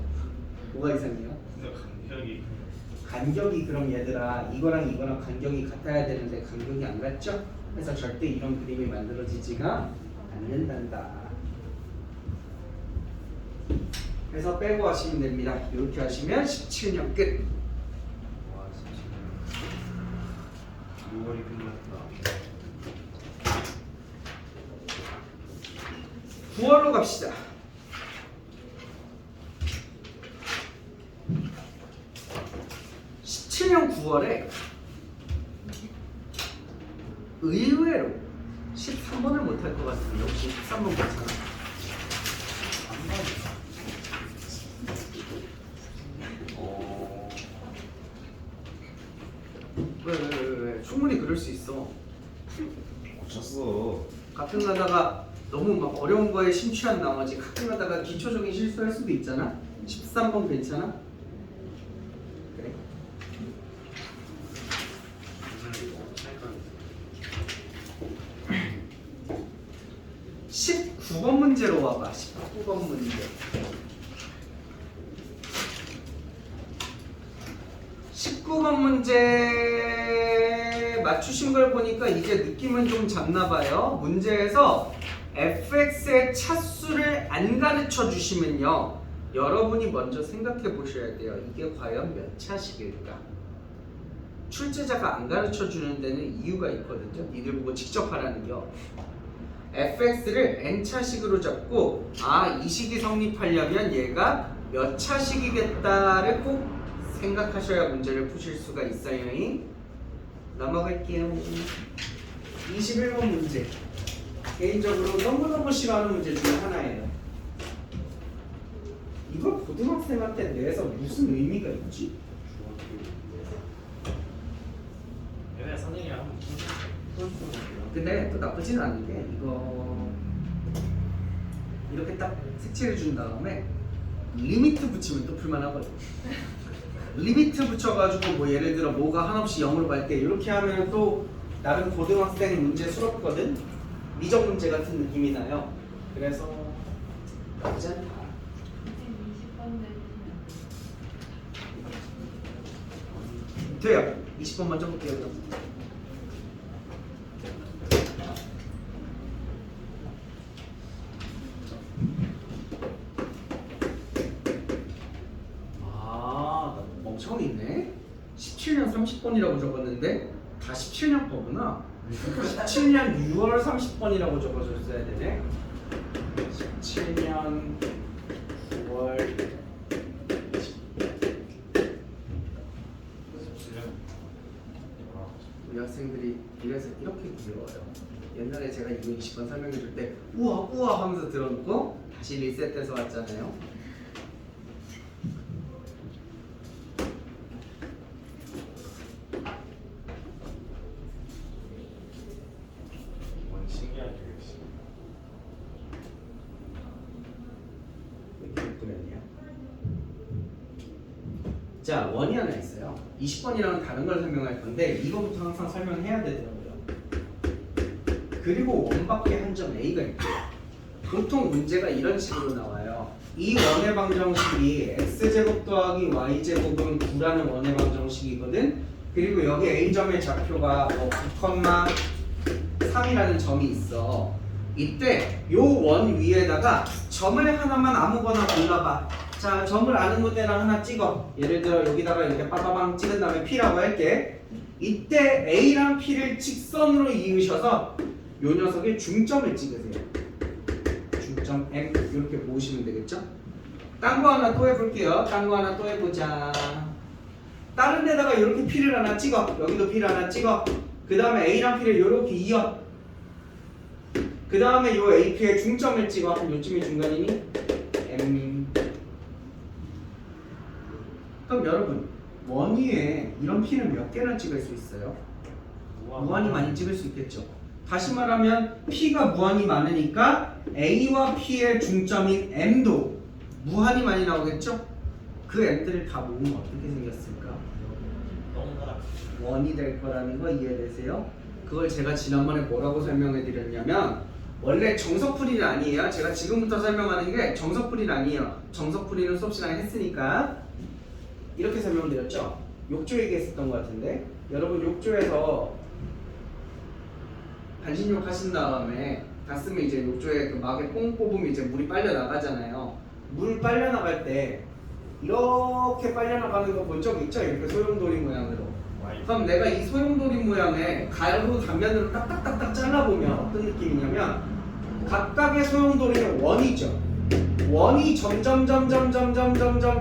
뭐가 이상해요? 근데 간격이 간격이 그럼 얘들아 이거랑 간격이 같아야 되는데 간격이 안 같죠? 그래서 절대 이런 그림이 만들어지지가 않는단다. 그래서 빼고 하시면 됩니다. 이렇게 하시면 17년 끝. 와, 진짜 6월이 끝났다. 9월로 갑시다. (17년 9월에) 의외로 13번을 못할 것 같은데 혹시 13번 괜찮아? 왜? 충분히 그럴 수 있어. 고쳤어. 가끔 가다가 너무 막 어려운 거에 심취한 나머지 가끔 가다가 기초적인 실수할 수도 있잖아. 13번 괜찮아? 그래. 19번 문제로 와봐. 19번 문제. 19번 문제 맞추신 걸 보니까 이제 느낌은 좀 잤나봐요. 문제에서 fx의 차수를 안 가르쳐 주시면요, 여러분이 먼저 생각해 보셔야 돼요. 이게 과연 몇 차식일까? 출제자가 안 가르쳐 주는 데는 이유가 있거든요. 니들 보고 직접 하라는요. fx를 n차식으로 잡고 이 식이 성립하려면 얘가 몇 차식이겠다를 꼭 생각하셔야 문제를 푸실 수가 있어요. 넘어갈게요. 21번 문제. 개인적으로 너무너무 싫어하는 문제 중에 하나예요. 이걸 고등학생한테 내서 무슨 의미가 있지? 얘네 선생님이랑 한번 근데 또 나쁘진 않은 게 이거 이렇게 딱 색칠해 준 다음에 리미트 붙이면 또 풀만하거든. 리미트 붙여가지고 뭐 예를 들어 뭐가 한없이 0으로 갈 때 이렇게 하면 또 나름 고등학생 문제스럽거든. 미적 문제 같은 느낌이 나요. 그래서 나쁘지 않다. 20번 내주시면 돼요. 20번 먼저 볼게요. 그럼. 나 멍청이 있네. 17년 30번이라고 적었는데 다 17년 거구나. 17년 6월 30번이라고 적어줬어야 되네. 17년 9월 우리 학생들이 이래서 이렇게 귀여워요. 옛날에 제가 이거 20번 설명해 줄 때 우와 우와 하면서 들어놓고 다시 리셋해서 왔잖아요. 완 신기하게 역시. 이렇게 그렸냐? 자, 원이 하나 있어요. 20번이랑은 다른 걸 설명할 건데 이거부터 항상 설명해야 되더라고요. 그리고 원밖에 한 점 A가 있고요. 보통 문제가 이런 식으로 나와요. 이 원의 방정식이 x제곱 더하기 y제곱은 9라는 원의 방정식이거든. 그리고 여기 A점의 좌표가 9,3이라는 점이 있어. 이때 요 원 위에다가 점을 하나만 아무거나 골라봐. 자, 점을 아는 곳에나 하나 찍어. 예를 들어 여기다가 이렇게 빠바방 찍은 다음에 P라고 할게. 이때 A랑 P를 직선으로 이으셔서 요 녀석의 중점을 찍으세요. 중점 M 이렇게 모으시면 되겠죠? 딴 거 하나 또 해볼게요. 딴 거 하나 또 해보자. 다른 데다가 이렇게 P를 하나 찍어. 여기도 P를 하나 찍어. 그 다음에 A랑 P를 이렇게 이어. 그 다음에 요 AP의 중점을 찍어. 한 요쯤이 중간이니? M. 그럼 여러분 원 위에 이런 P는 몇 개나 찍을 수 있어요? 무한히 많이 찍을 수 있겠죠. 다시 말하면 P가 무한히 많으니까 A와 P의 중점인 M도 무한히 많이 나오겠죠? 그 M들을 다 모으면 어떻게 생겼을까? 동그랗게. 원이 될 거라는 거 이해되세요? 그걸 제가 지난번에 뭐라고 설명해 드렸냐면 원래 정석풀이는 아니에요. 제가 지금부터 설명하는 게 정석풀이는 아니에요. 정석풀이는 수업 시간에 했으니까 이렇게 설명드렸죠? 욕조 얘기했었던 것 같은데 여러분 욕조에서 반신욕 하신 다음에 다 쓰면 이제 욕조에 그 막에 뽕 뽑으면 이제 물이 빨려 나가잖아요. 물 빨려 나갈 때 이렇게 빨려 나가는 거 본 적 있죠? 이렇게 소용돌이 모양으로. 그럼 내가 이 소용돌이 모양의 가로 단면으로 딱딱딱딱 잘라보면 어떤 느낌이냐면 각각의 소용돌이는 원이죠. 원이 점점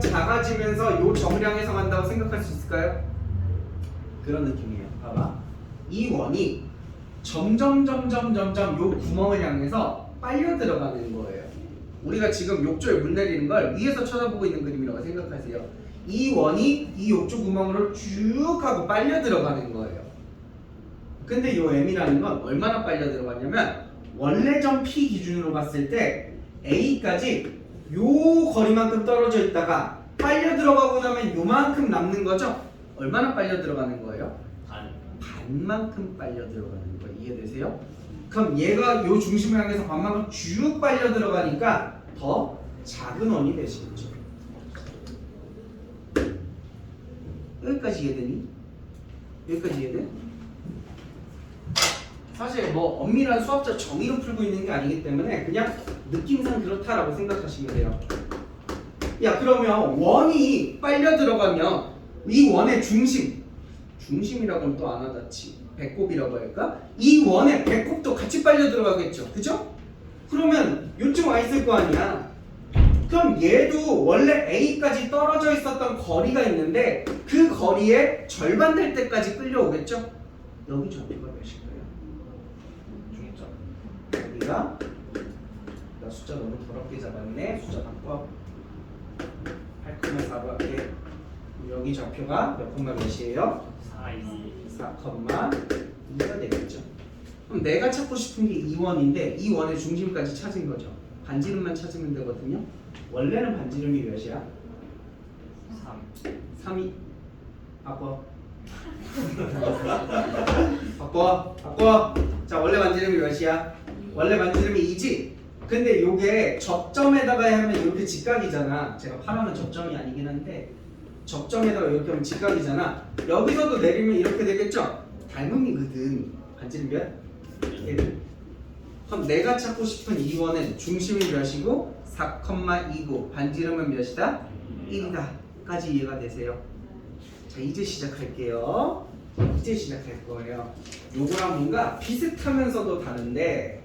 작아지면서 요 점을 향해서 간다고 생각할 수 있을까요? 그런 느낌이에요. 봐봐. 이 원이 점점 요 구멍을 향해서 빨려 들어가는 거예요. 우리가 지금 욕조에 물 내리는 걸 위에서 쳐다보고 있는 그림이라고 생각하세요. 이 원이 이 욕조 구멍으로 쭉 하고 빨려 들어가는 거예요. 근데 요 M이라는 건 얼마나 빨려 들어갔냐면 원래 점 P 기준으로 봤을 때 A까지 요 거리만큼 떨어져 있다가 빨려 들어가고 나면 요만큼 남는 거죠? 얼마나 빨려 들어가는 거예요? 반만큼 빨려 들어가는 거 이해되세요? 그럼 얘가 요 중심을 향해서 반만큼 쭉 빨려 들어가니까 더 작은 원이 되시겠죠. 여기까지 이해되니? 여기까지 이해돼? 사실 뭐 엄밀한 수학적 정의로 풀고 있는 게 아니기 때문에 그냥 느낌상 그렇다라고 생각하시면 돼요. 야 그러면 원이 빨려 들어가면 이 원의 중심이라고 하면 또 안 와닿지. 배꼽이라고 할까? 이 원의 배꼽도 같이 빨려 들어가겠죠. 그죠? 그러면 요쯤 와 있을 거 아니야. 그럼 얘도 원래 A까지 떨어져 있었던 거리가 있는데 그 거리의 절반 될 때까지 끌려오겠죠? 여기 좌표가 몇일 거예요? 중점. 여기가 나 숫자 너무 더럽게 잡았네. 숫자 바꿔. 8,4로 할게. 여기 좌표가 몇 콤마 몇이에요? 4,2가 되겠죠. 그럼 내가 찾고 싶은 게 이 원인데 이 원의 중심까지 찾은 거죠. 반지름만 찾으면 되거든요. 원래는 반지름이 몇이야? 3이 바꿔. 바꿔. 자, 원래 반지름이 몇이야? 원래 반지름이 2지? 근데 요게 접점에다가 하면 이렇게 직각이잖아. 제가 파라면 접점이 아니긴 한데 접점에다가 이렇게 하면 직각이잖아. 여기서도 내리면 이렇게 되겠죠? 닮음이거든. 반지름 몇? 1. 그럼 내가 찾고 싶은 이 원은 중심이 몇이고 4,2고 반지름은 몇이다? 1이다. 까지 이해가 되세요? 자, 이제 시작할게요. 이제 시작할 거예요. 요거랑 뭔가 비슷하면서도 다른데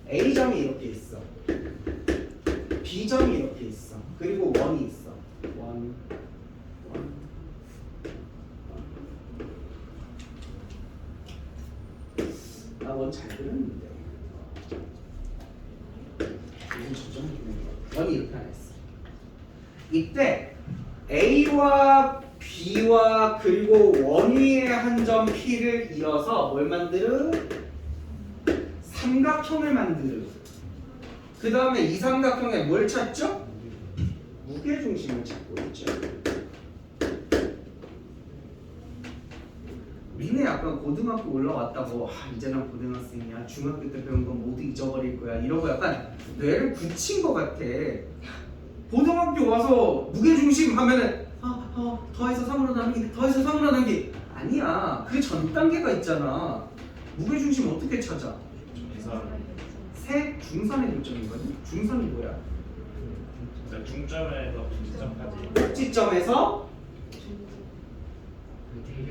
A점이 이렇게 있어. B점이 이렇게 있어. 그리고 원이 있어. 원. 나 원 잘 그렸는데. 무슨 저점이 원이 이렇게 하나 있어. 이때 A와 B와 그리고 원위의 한 점 P를 이어서 뭘 만들어? 삼각형을 만들어. 그 다음에 이 삼각형에 뭘 찾죠? 무게중심을 찾고 있죠. 니네 약간 고등학교 올라왔다고 이제는 고등학생이야. 중학교 때 배운 건 모두 잊어버릴 거야. 이러고 약간 뇌를 굳힌 것 같아. 고등학교 와서 무게중심 하면은 더해서 3으로 나누기 더해서 3으로 나누기 아니야. 그 전 단계가 있잖아. 무게중심 어떻게 찾아? 세 중선의 교점이거든. 중선이 뭐야? 중점에서 중점까지. 꼭지점에서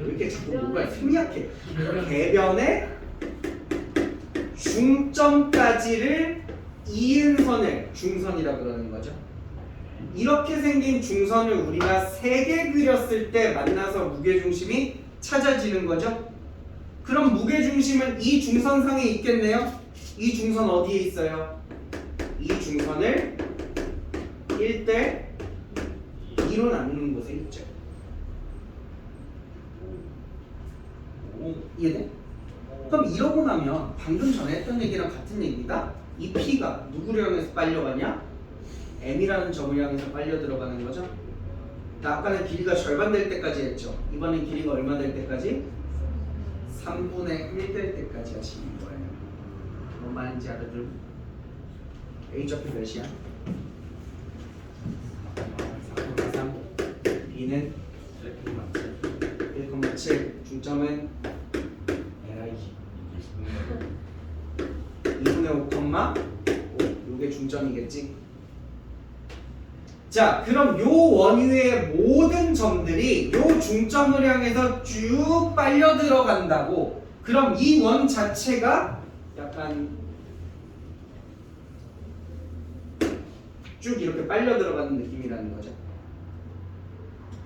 왜 이렇게 자꾸 뭔가 힘이 약해? 대변의 중점까지를 이은 선을 중선이라고 그러는 거죠. 이렇게 생긴 중선을 우리가 3개 그렸을 때 만나서 무게중심이 찾아지는 거죠. 그럼 무게중심은 이 중선상에 있겠네요. 이 중선 어디에 있어요? 이 중선을 1대 2로 나누는 곳에 있죠. 이해돼? 그럼 이러고 나면 방금 전에 했던 얘기랑 같은 얘기다. 이 P가 누구를 향해서 빨려가냐? M이라는 점을 향해서 빨려 들어가는 거죠. 아까는 길이가 절반 될 때까지 했죠. 이번엔 길이가 얼마 될 때까지? 3분의 1 될 때까지 하시는 거예요. 뭔 말인지 알아들? A좌표 몇이야? 4,3. B는 1,7. 중점은 LI 2분의 5,5. 요게 중점이겠지? 자, 그럼 요 원위의 모든 점들이 요 중점을 향해서 쭉 빨려 들어간다고. 그럼 이 원 자체가 약간 쭉 이렇게 빨려 들어가는 느낌이라는 거죠.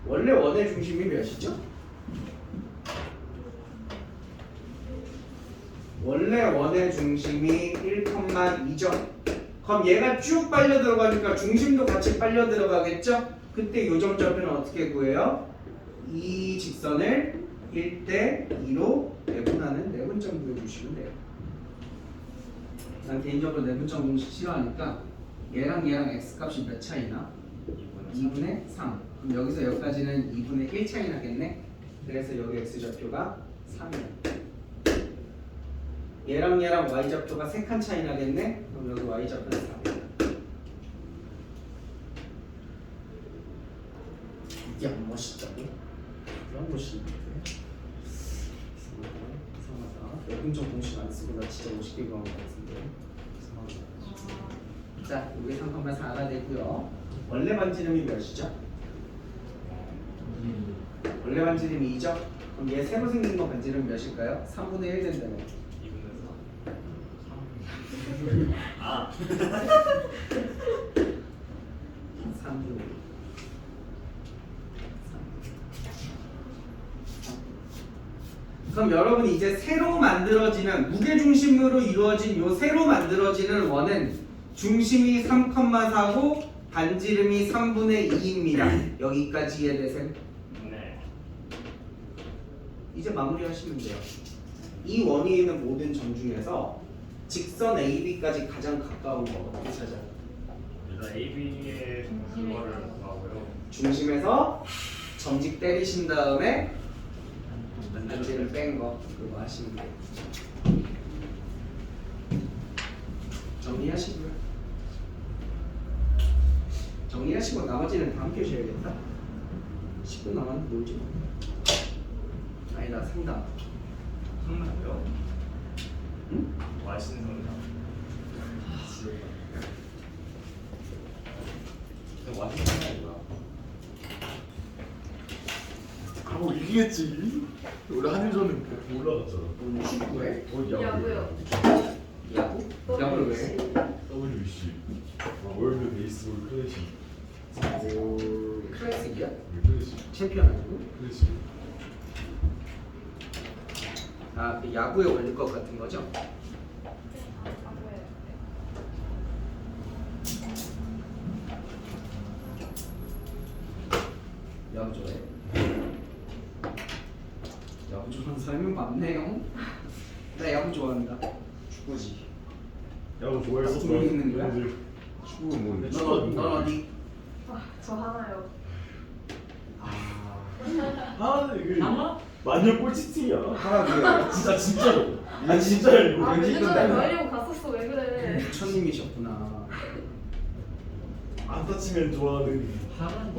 원래 원의 중심이 몇이죠? 원래 원의 중심이 1,2죠. 그럼 얘가 쭉 빨려 들어가니까 중심도 같이 빨려 들어가겠죠? 그때 요점 좌표는 어떻게 구해요? 이 직선을 1대 2로 내분하는 내분점 구해주시면 돼요. 난 개인적으로 내분점 공식 싫어하니까 얘랑 x값이 몇 차이나? 2분의 3. 그럼 여기서 여기까지는 2분의 1 차이 나겠네? 그래서 여기 x좌표가 3이야. 얘랑 y좌표가 3칸 차이 나겠네? 그럼 여기 y좌표는 4. 이게 안 멋있다고? 그런 멋있는데? 이상하다. 내분점 공식 안 쓰고 나 진짜 멋있게 구한 것 같은데? 이상하다. 자, 이게 3,4가 되고요. 원래 반지름이 몇이죠? 원래 반지름이 2죠? 그럼 얘 새로 생긴 거 반지름 몇일까요? 3분의 1 된다네. 아. 3분. 그럼 여러분이 이제 새로 만들어지는 무게중심으로 이루어진 요 새로 만들어지는 원은 중심이 3,4고 반지름이 3분의 2입니다. 여기까지 이해되세요? 네. 이제 마무리하시면 돼요. 이 원위에 있는 모든 점 중에서 직선 AB까지 가장 가까운 거 어떻게 찾아? 일단 AB의 그거를 구하고요. 중심에서 점직 때리신 다음에 안지를 뺀 거 그거 하시면 돼요. 정리하시고요. 정리하시고 나머지는 다음 주에 쉬어야겠다. 10분 남았는데 놀지 마. 아니다 상담. 상담이요? 응? 맛있는 상담. 맛있는 상담이 뭐야? 하고 이기겠지. 우리 한일전은 올라갔잖아. 오늘 축구해? 야구요. 야구? 야구를 왜? WBC 월드 베이스볼 클래식. 오, 클래식이야? 클래식. 챔피언 아니고? 클래식. 아, 그 야구의 월드컵 같은 거죠? 야구 좋아해? 야구 좋아하는 사람이 많네요. 나 야구 좋아한다. 축구지. 야구 좋아했어? 돈 있는 거야? 축구는 뭐? 넌 어디? 저 하나요. 아 이게 마녀 꼴찌팀이야. 하나도요. 진짜로. 아니 진짜야 이거. 아, 왠지 몇 년 있던데. 전에 말려고 갔었어. 왜 그래? 부처님이셨구나. 안 다치면 좋아하는.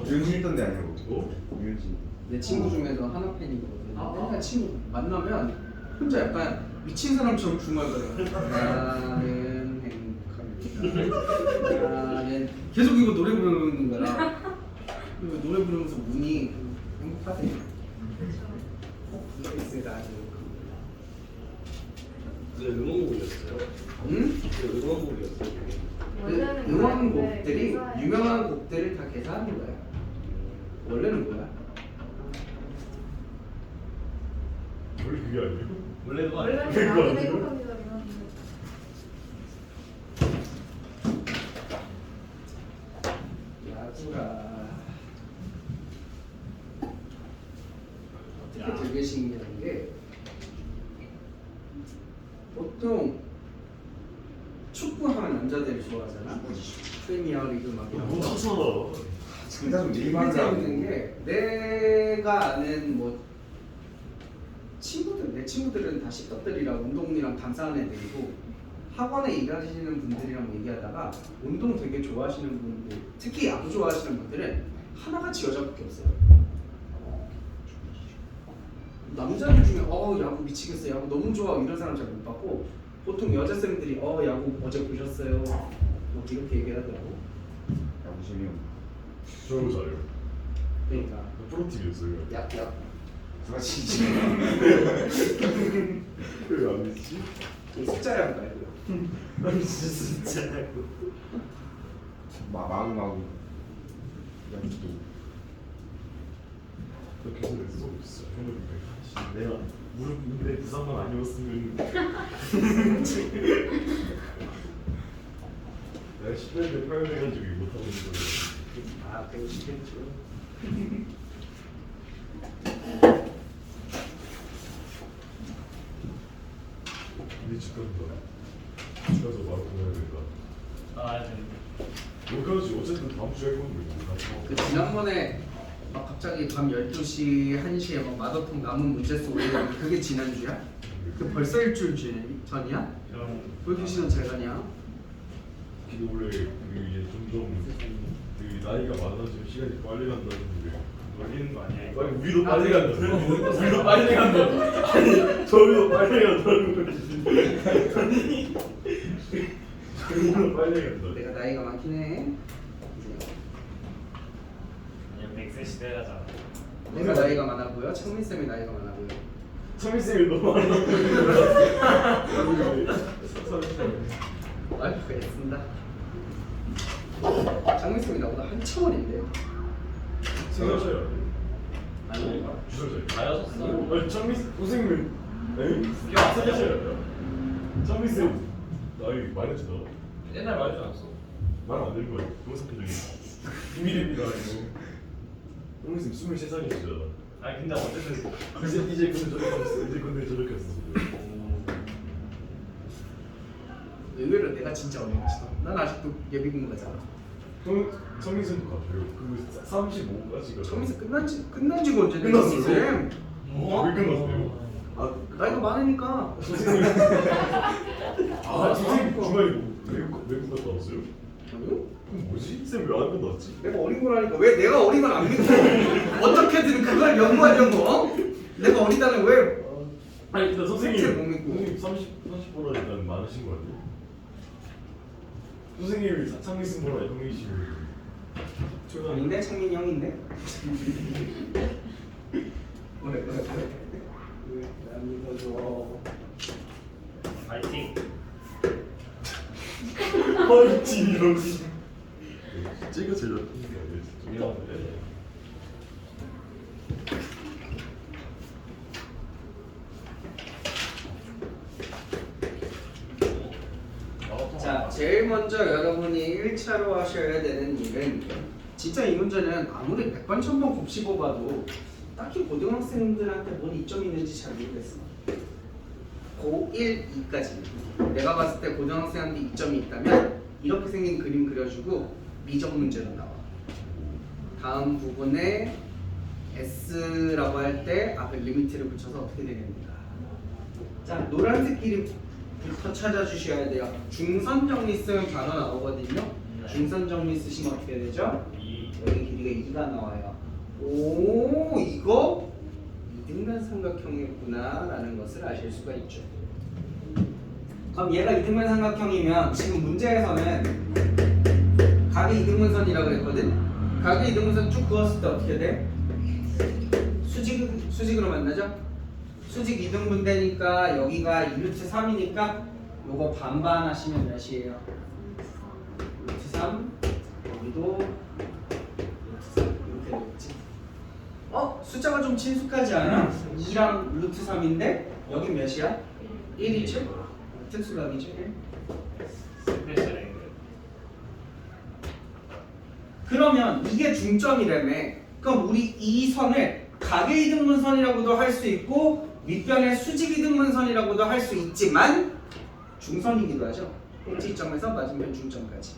윤지 있던데 아니고 어? 윤지 내 친구 중에서 하나 팬이거든. 아. 맨날 친구 만나면 혼자 약간 미친 사람처럼 중얼거려. 나는 행복합니다. 나는 계속 이거 노래 부르는 거야. 그리고 노래 부르면서 문이 행복하대. 이스라디오. 네, 응원곡이었어요. 응? 응원곡이었어요. 원래는 응원곡들이 그랬는데 회사에서 유명한 곡들을 다 계산하는 거야. 원래는 뭐야? 원래 그게 아니고. 원래는 원래는 그거 나는 아니에요? 행복합니다. 이런 야구라. 어떻게 되게 신기한 게 보통 축구하면 남자들이 좋아하잖아. 프리미어리그 막 이런 너무 거. 하잖아. 진짜 좀 되게 일반이라고 재밌는 게 내가 아는 뭐 친구들, 내 친구들은 다 씹덕들이라 운동이랑 감사한 애들이고 학원에 일하시는 분들이랑 얘기하다가 운동 되게 좋아하시는 분들, 특히 야구 좋아하시는 분들은 하나같이 여자밖에 없어요. 남자들 중에 야구 미치겠어, 야구 너무 좋아 이런 사람 잘 못 봤고 보통 여자 쌤들이 야구 어제 보셨어요? 뭐 이렇게 얘기하더라고. 야구 재미없 저거 잘해요. 그러니까 프로팀이었어요. 야 누가 진짜 왜안 했지? 숫자량 말고요. 아니 진짜. 마구 연기도 나 계속 했어. 진짜 생각해. 내가 무릎인데 부상만 아니었으면. 내가 10년대 파열해가지고 이거 못하고 있는 거야. 아, 배우시겠죠. 우리 집 간다. 집 가서 바로 보내야 된다. 아, 여기까지 어쨌든 다음 주에 할 건데 뭐. 그 지난번에 막 갑자기 밤 12시, 1시에 막 마더통 남은 문제 쏘고 그게 지난주야? 그 벌써 일주일 전이야? 그럼 왜 이렇게 시간 잘 가냐? 이게 원래 그 이제 점점 그 나이가 많아지면 시간이 빨리 간다는데. 놀리는 거 아니야? 아니 우리도 빨리 간다. 우리도 빨리 간다. 아니 저희도 빨리 간다는 거지. 아니 저희도 빨리 간다. 내가 나이가 많긴 해. 그냥 100세 시대 가자. 내가 나이가 많아 보여? 창민 쌤이 나이가 많아 보여. 청민쌤이 너무 많이 아이고 애쓴다. 창민 쌤이 나보다 한참 어린데. 생각해요. 아니 주설자요. 나였었어. 아니 청민 선생님은 에이? 생각해요. 청민쌤 나이 많이 했다. 옛날 말하지 않았어. 말안 되는 거예요. 동영상 표정이 비밀입니다 이거. 청민쌤 23살이시잖아. 아니 근데 어쨌든 이제 근데 저렇게 이제 근데 저렇게 했어. 의외로 내가 진짜 어렸어. 난 아직도 예비군 가잖아. 청민쌤도 같아요. 그 35까지가. 창민 쌤 끝난 지가 언제 끝났어요. 쌤? 왜 끝났어요? 나이가 많으니까. 아 선생님 중간에 외국 갔다 왔어요? 아니요? 그럼 뭐지? 쌤 왜 안 갔다 왔지? 내가 어린 거라니까 왜 내가 어린 걸 안 믿고 어떻게든 그걸 연구하려고? 어? 내가 어리다는 왜? 아니 일단 팩트를 못 믿고. 선생님 30보다 일단 많으신 거 같아요. 선생님이 창민 쌤보다 형이시고 아닌데 창민이 형인데. 왜 안 믿어줘? 파이팅. 파이팅 이러고 찌가 제일 자, 제일 먼저 여러분이 1차로 하셔야 되는 일은 진짜 이 문제는 아무리 100번 1000번 곱씹어봐도 딱히 고등학생들한테 뭔 이점이 있는지 잘 모르겠어. 고1, 2까지 내가 봤을 때 고등학생한테 이점이 있다면 이렇게 생긴 그림 그려주고 미적 문제로 나와. 다음 부분에 S라고 할 때 앞에 리미트를 붙여서 어떻게 되겠는가. 자, 노란색 길이부터 찾아주셔야 돼요. 중선 정리 쓰면 바로 나오거든요. 중선 정리 쓰시면 어떻게 되죠? 여기 길이가 2가 나와요. 오, 이거 이등변 삼각형이었구나 라는 것을 아실 수가 있죠. 그럼 얘가 이등변 삼각형이면 지금 문제에서는 각의 이등분선이라고 그랬거든? 각의 이등분선 쭉 그었을 때 어떻게 돼? 수직으로 만나죠? 수직 이등분되니까 여기가 2루트 3이니까 요거 반반 하시면 몇이에요? 루트 3 여기도 루트 3 이렇게 되겠지. 숫자가 좀 친숙하지 않아? 2랑 루트 3인데 여기 몇이야? 1이죠? 특수각이죠? 1. 스페셜 앵글. 그러면 이게 중점이라며. 그럼 우리 이 선을 각의 이등분선이라고도 할 수 있고 윗변의 수직 이등분선이라고도 할 수 있지만 중선이기도 하죠. 꼭지점에서 맞은편 중점까지.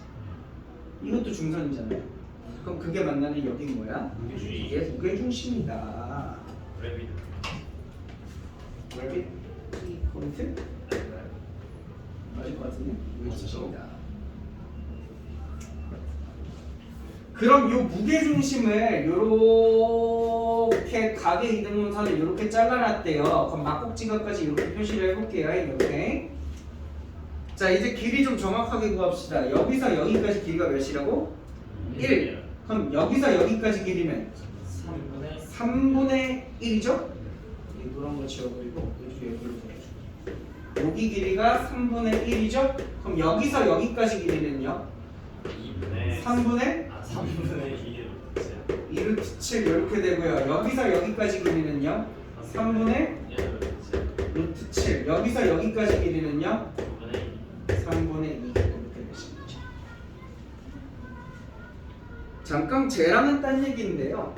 이것도 중선이잖아요. 그럼 그게 만나는 여긴 뭐야? 이게 무게중심이다. 레빗. 그래픽 키 포인트? 맞을 것 같은데? 무게중심이다. 그럼 요 무게중심을 요렇게 각의 이등분선을 요렇게 잘라놨대요. 그럼 막꼭지각까지 이렇게 표시를 해볼게요. 이렇게. 자, 이제 길이 좀 정확하게 구합시다. 여기서 여기까지 길이가 몇이라고? 1. 그럼 여기서 여기까지 길이는 3분의 1이죠? 이 노란 거 지워버리고 여기로 보여줄게. 여기 길이가 3분의 1이죠? 그럼 여기서 여기까지 길이는요? 3분의 2루트 7 이렇게 되고요. 여기서 여기까지 길이는요? 3분의 루트 7. 여기서 여기까지 길이는요? 3분의 2 이렇게 되십니다. 잠깐 쟤랑은 딴 얘기인데요.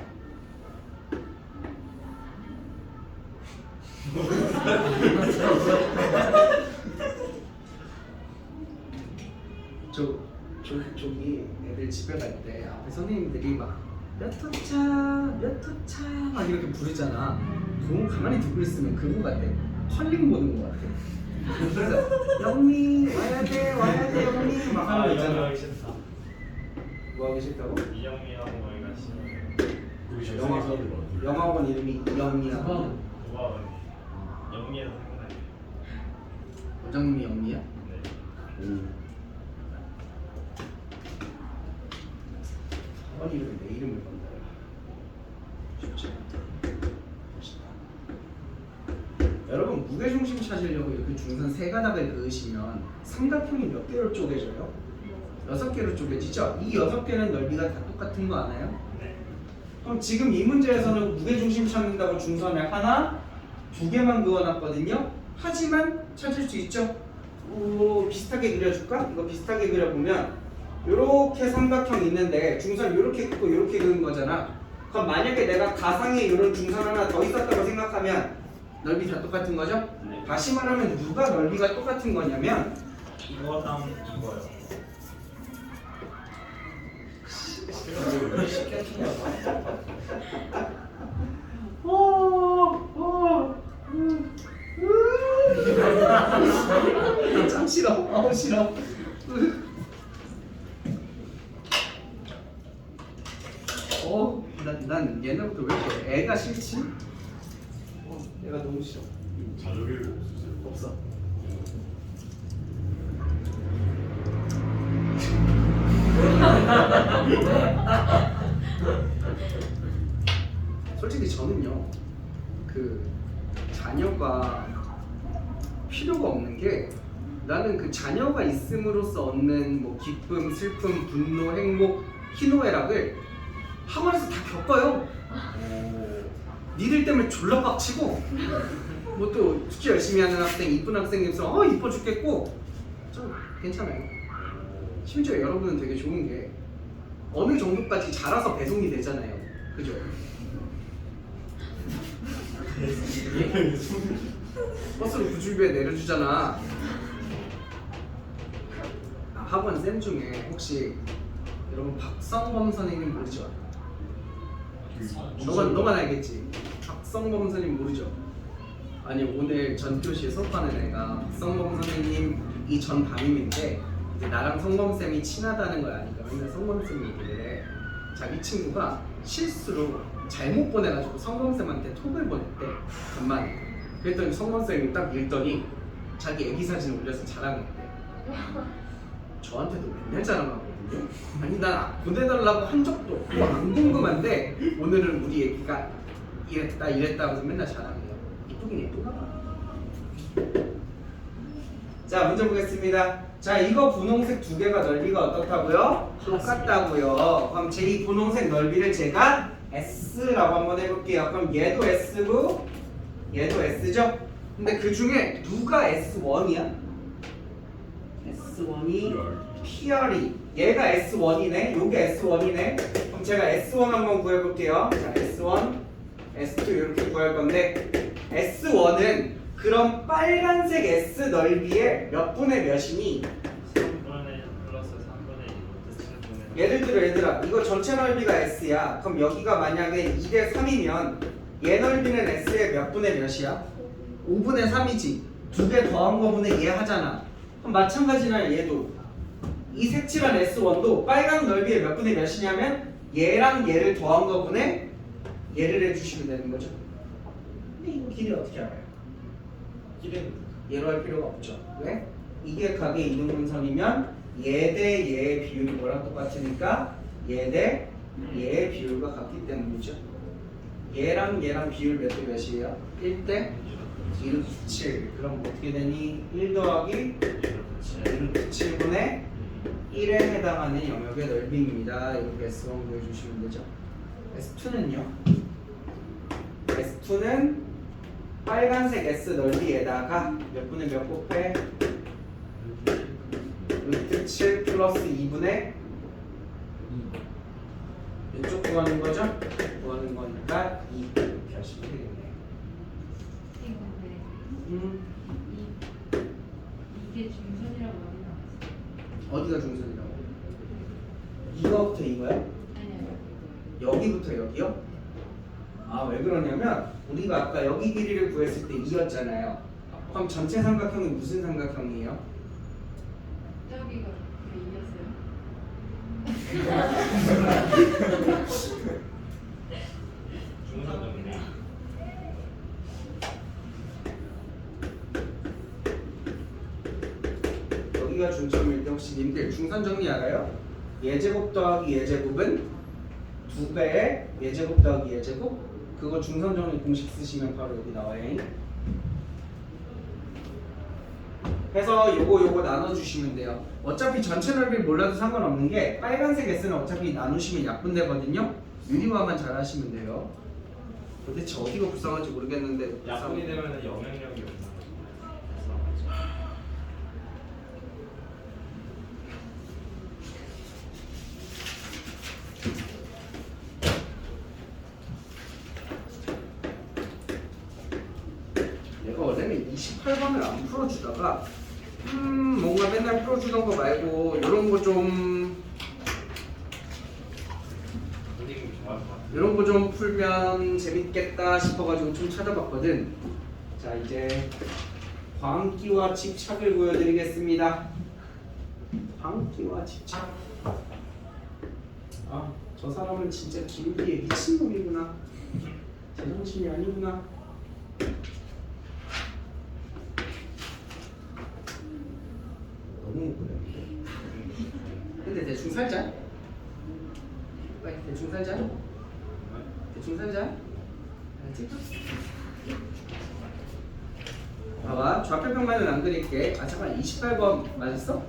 저기 애들 집에 갈 때 앞에 선생님들이 막 몇 호차 막 이렇게 부르잖아. 그거 가만히 듣고 있으면 그거 같아. 컬링 보는 거 같아. 그래서 영미 와야 돼 영미 막 하는 거 있잖아. 하기 싫다. 뭐 하기 싫다고? 이영미하고 거기가 싫어. 영화관 이름이 이영미야. 누가 영미에서 생각나요? 원장님이 영미야? 네. 학원 이름에 내 이름을 건다. 쉽지 않다. 멋있다. 여러분 무게중심 찾으려고 이렇게 중선 세 가닥을 그으시면 삼각형이 몇 개로 쪼개져요? 6개로 쪼개지죠? 이 6개는 넓이가 다 똑같은 거 아나요? 네. 그럼 지금 이 문제에서는 무게중심 찾는다고 중선을 하나, 2개만 그어놨거든요? 하지만 찾을 수 있죠? 비슷하게 그려줄까? 이거 비슷하게 그려보면 요렇게 삼각형 있는데 중선 요렇게 긋고 요렇게 그은 거잖아. 그럼 만약에 내가 가상에 이런 중선 하나 더 있었다고 생각하면 넓이 다 똑같은 거죠? 네. 다시 말하면 누가 넓이가 똑같은 거냐면 이거랑 이거요. 아우 싫어. 난 옛날부터 왜 이렇게 애가 싫지? 애가 너무 싫어. 자족일고 없으세요? 없어. 솔직히 저는요, 그 자녀가 필요가 없는 게 나는 그 자녀가 있음으로써 얻는 뭐 기쁨, 슬픔, 분노, 행복, 희노애락을 학원에서 다 겪어요. 니들 때문에 졸라 빡치고 뭐 또 숙제 열심히 하는 학생, 이쁜 학생님 있으면 이뻐 죽겠고 좀 괜찮아요. 심지어 여러분은 되게 좋은 게 어느 정도까지 자라서 배송이 되잖아요. 그죠? 버스로 구주비에 내려주잖아. 학원 쌤 중에 혹시 여러분 박성범 선생님 모르죠? 너만 알겠지? 박성범 선생님 모르죠? 아니 오늘 전교시에 수업하는 애가 박성범 선생님 이 전 담임인데 이제 나랑 성범쌤이 친하다는 걸 아니까 맨날 성범쌤이 얘기를 해. 자기 친구가 실수로 잘못 보내가지고 성범쌤한테 톡을 보냈대. 간만에. 그랬더니 성범쌤이 딱 읽더니 자기 애기 사진 올려서 자랑했대. 저한테도 맨날 자랑하거든요. 아니 난 보내달라고 한 적도 없고 안 궁금한데 오늘은 우리 애기가 이랬다 하면서 맨날 자랑해요. 이쁘긴 예쁜가 봐. 자 문제 보겠습니다. 자 이거 분홍색 두 개가 넓이가 어떻다고요? 똑같다고요. 그럼 제 이 분홍색 넓이를 제가 S라고 한번 해볼게요. 그럼 얘도 S고 얘도 S죠? 근데 그 중에 누가 S1이야? S1이 PR이 얘가 S1이네 요게 S1이네. 그럼 제가 S1 한번 구해볼게요. 자 S1 S2 이렇게 구할 건데 S1은 그럼 빨간색 S 넓이의 몇 분의 몇이니? 3분의 플러스 3분의 1 예를 들어 얘들아 이거 전체 넓이가 S야. 그럼 여기가 만약에 2대 3이면 얘 넓이는 S의 몇 분의 몇이야? 5분의 3이지. 두 개 더한 거분의 얘 하잖아. 그럼 마찬가지나 얘도 이 색칠한 S1도 빨간 넓이의 몇 분의 몇이냐면 얘랑 얘를 더한 거분의 얘를 해주시면 되는 거죠. 근데 이거 길이 어떻게 알아요? 길은 얘로 할 필요가 없죠. 왜? 이게 각의 이등분선이면 얘 대 얘의 비율이 뭐랑 똑같으니까 얘 대 얘의 비율과 같기 때문이죠. 얘랑 얘랑 비율 몇 대 몇이에요? 1대 1/7. 그럼 어떻게 되니? 1 더하기 1/7분의 1에 해당하는 영역의 넓이입니다. 이렇게 S1 구해주시면 되죠. S2는요? S2는 빨간색 S 넓이에다가 몇 분의 몇 곱해? 6/7 플러스 2분의 2. 이쪽 구하는 거죠? 구하는 거니까 2 이렇게 하시면 되겠네요. 이게 중선이라고 어디 나왔어? 어디가 중선이라고? 이거부터 이거야? 아니요. 여기부터 여기요? 아 왜 그러냐면 우리가 아까 여기 길이를 구했을 때 2였잖아요. 그럼 전체 삼각형이 무슨 삼각형이에요? 저기가 왜 이겼어요? 중선 정리. 여기가 중점일 때 혹시 님들 중선 정리 알아요? 예제곱 더하기 예제곱은 2배의 예제곱 더하기 예제곱. 그거 중선 정리 공식 쓰시면 바로 여기 나와요. 해서 요거 나눠주시면 돼요. 어차피 전체 넓이를 몰라도 상관없는 게 빨간색 S는 어차피 나누시면 약분되거든요. 유리화만 잘 하시면 돼요. 도대체 어디가 불쌍한지 모르겠는데 약분이 되면은 영향력이 없나? 내가 원래는 28번을 안 풀어주다가 뭔가 맨날 풀어주던 거 말고 이런 거 좀 선생님 좋아할 것 같아요. 이런 거 좀 풀면 재밌겠다 싶어가지고 좀 찾아봤거든. 자 이제 광기와 집착을 보여드리겠습니다. 광기와 집착. 아, 저 사람은 진짜 기울기에 미친놈이구나. 제정신이 아니구나. 너무 웃겨요. 근데 대충 살자. 빨리 대충 살자. 대충 살자. 알지? 봐봐, 좌표평면은 안 그릴게. 아 잠깐, 28번 맞았어?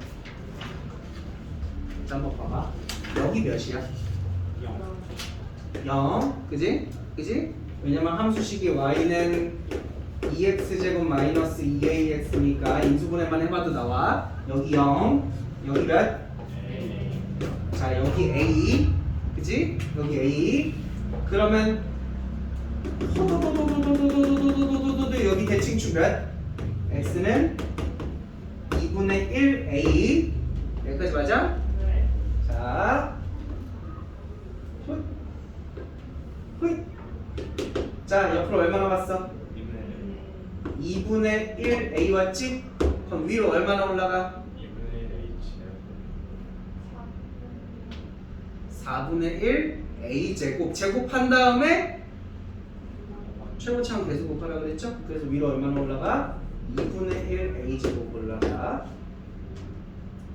자, 한번 봐봐. 여기 몇이야? 0, 그지? 그지? 왜냐면 함수식이 y는 2x제곱 마이너스 2ax니까 인수분해만 해봐도 나와. 여기 0, 여기 몇? 자, 여기 a, 그지? 여기 a. 그러면 여기 대칭축 몇? x는 2분의 1a. 여기까지 맞아? 네. 자, 훗, 훗. 자, 옆으로 얼마 남았어? 2분의 1a 왔지? 그럼 위로 얼마나 올라가? 4분의 1 a 제곱. 제곱한 다음에 최고차항 계속 곱하라 그랬죠? 그래서 위로 얼마나 올라가? 2분의 1 a 제곱 올라가.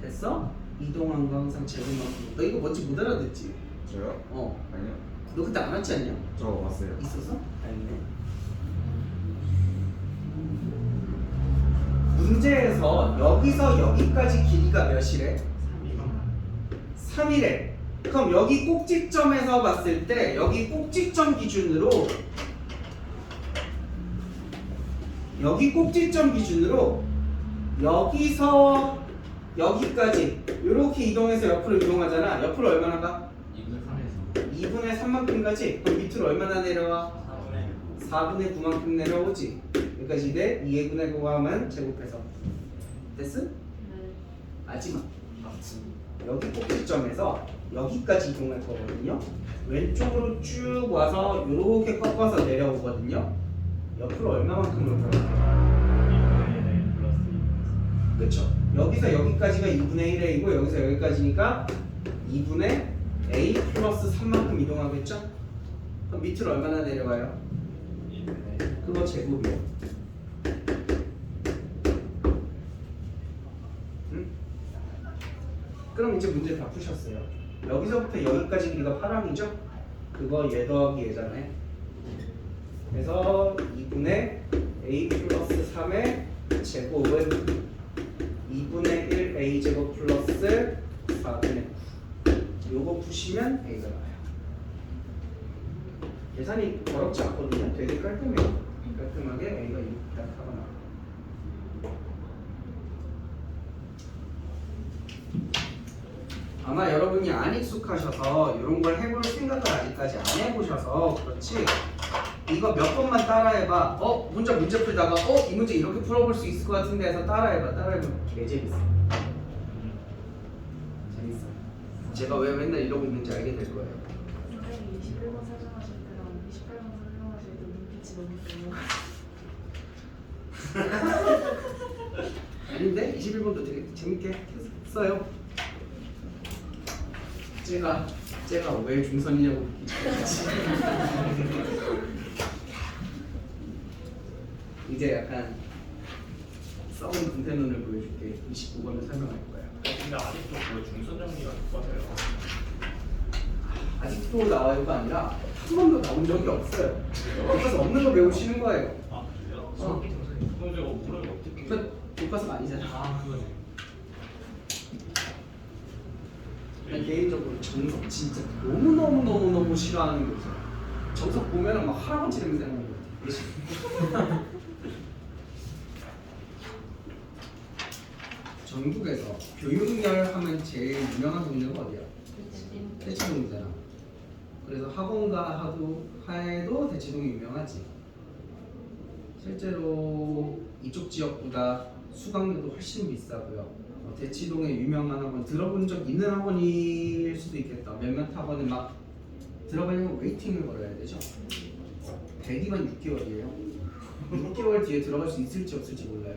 됐어? 이동한 거 항상 제곱만큼. 너 이거 뭔지 못 알아듣지? 저요? 어. 아니요. 너 그때 안 왔지 않냐? 저 왔어요. 있었어? 아니네. 문제에서 여기서 여기까지 길이가 몇이래? 3이래. 그럼 여기 꼭지점에서 봤을 때 여기 꼭지점 기준으로 여기서 여기까지 이렇게 이동해서 옆으로 이동하잖아. 옆으로 얼마나 가? 2분의 3만큼 가지? 그럼 밑으로 얼마나 내려와? 4분의 9만큼 내려오지. 여기까지 돼? 2의 9의 9 하면 제곱해서 됐어? 네. 마지막 여기 꼭지점에서 여기까지 이동할 거거든요. 왼쪽으로 쭉 와서 이렇게 꺾어서 내려오거든요. 옆으로 얼마만큼 올 거예요? 그쵸? 여기서 여기까지가 2분의 1a이고 여기서 여기까지니까 2분의 a 플러스 3만큼 이동하겠죠? 그럼 밑으로 얼마나 내려와요? 그거 제곱이요. 응? 그럼 이제 문제 다 푸셨어요. 여기서부터 여기까지 길이가 8항이죠? 그거 얘 더하기 얘잖아요. 그래서 2분의 a 플러스 3의 제곱은 2분의 1 a 제곱 플러스 4분의 9. 요거 푸시면 a가 나와요. 계산이 어렵지 않거든요. 되게 깔끔해요. 깔끔하게 a가 이렇게 딱 하고 나와요. 아마 여러분이 안 익숙하셔서 이런 걸 해볼 생각을 아직까지 안 해보셔서 그렇지. 이거 몇 번만 따라해봐. 문제 풀다가 이 문제 이렇게 풀어볼 수 있을 것 같은데 해서 따라해보면 개 재밌어. 재밌어. 제가 왜 맨날 이러고 있는지 알게 될 거예요. 선생님 21번 설명하실 때랑 28번 설명하실 때 눈빛이 너무 좋아요. 아닌데? 21번도 되게 재밌게 했어요. 제가 왜 중선이냐고 묻기 이제 약간 썩은 금태 눈을 보여줄게. 29번을 설명할 거야. 근데 아직도 그 중선 정리가 높아서요. 아직도 나와요가 아니라 한 번도 나온 적이 없어요. 교과서 없는 거 배우시는 거예요. 아 그래요? 어. 그럼 제가 모르는 거 어떻게? 그 교과서가 아니잖아. 아 그거네. 난 개인적으로 정석 진짜 너무 싫어하는 거죠. 정석 보면은 막 할아버지 냄새 나는 거 같아. 전국에서 교육열 하면 제일 유명한 동네가 어디야? 대치동이잖아. 그래서 학원가 해도 대치동이 유명하지. 실제로 이쪽 지역보다 수강료도 훨씬 비싸고요. 대치동에 유명한 학원 들어본 적 있는 학원일 수도 있겠다. 몇몇 학원은 막 들어가려면 웨이팅을 걸어야 되죠. 대기만 6개월이에요. 6개월 뒤에 들어갈 수 있을지 없을지 몰라요.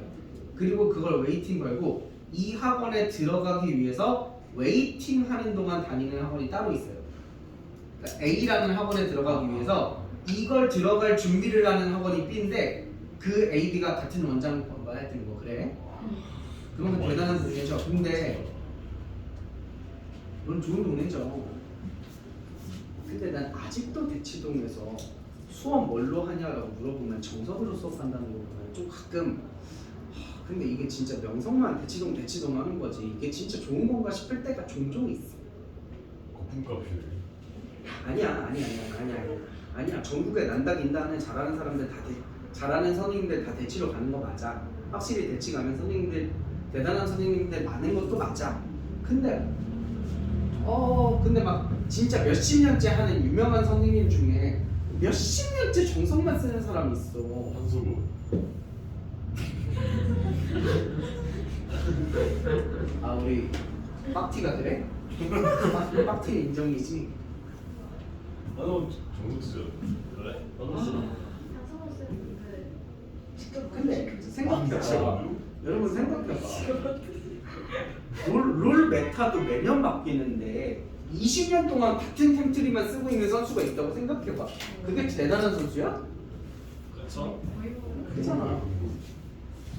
그리고 그걸 웨이팅 걸고 이 학원에 들어가기 위해서 웨이팅 하는 동안 다니는 학원이 따로 있어요. 그러니까 A라는 학원에 들어가기 위해서 이걸 들어갈 준비를 하는 학원이 B인데 그 A, B가 같은 원장 하여튼 뭐 그래. 그러면 대단한 동네죠. 근데 넌 좋은 동네죠. 근데 난 아직도 대치동에서 수업 뭘로 하냐라고 물어보면 정석으로 수업한다는 거 보면 좀 가끔 근데 이게 진짜 명성만 대치동 하는 거지 이게 진짜 좋은 건가 싶을 때가 종종 있어. 거품값이네. 아니야. 전국에 난다긴다 하는 잘하는 사람들 잘하는 선생님들 다 대치로 가는 거 맞아. 확실히 대치 가면 선생님들 대단한 선생님들 많은 것도 맞아. 근데 막 진짜 몇십 년째 하는 유명한 선생님 중에 몇십 년째 정성만 쓰는 사람이 있어. 한수구. 아 우리 빡티가 그래? 빡티는 인정이지. 나도 정숙수요. 그래? 한성호 쌤인데 직접 근데 생각해봐. 아, 여러분 생각해봐. 롤 메타도 매년 바뀌는데 20년 동안 같은 템트리만 쓰고 있는 선수가 있다고 생각해봐. 그게 대단한 선수야? 그렇죠. 거의 뭐 그렇잖아.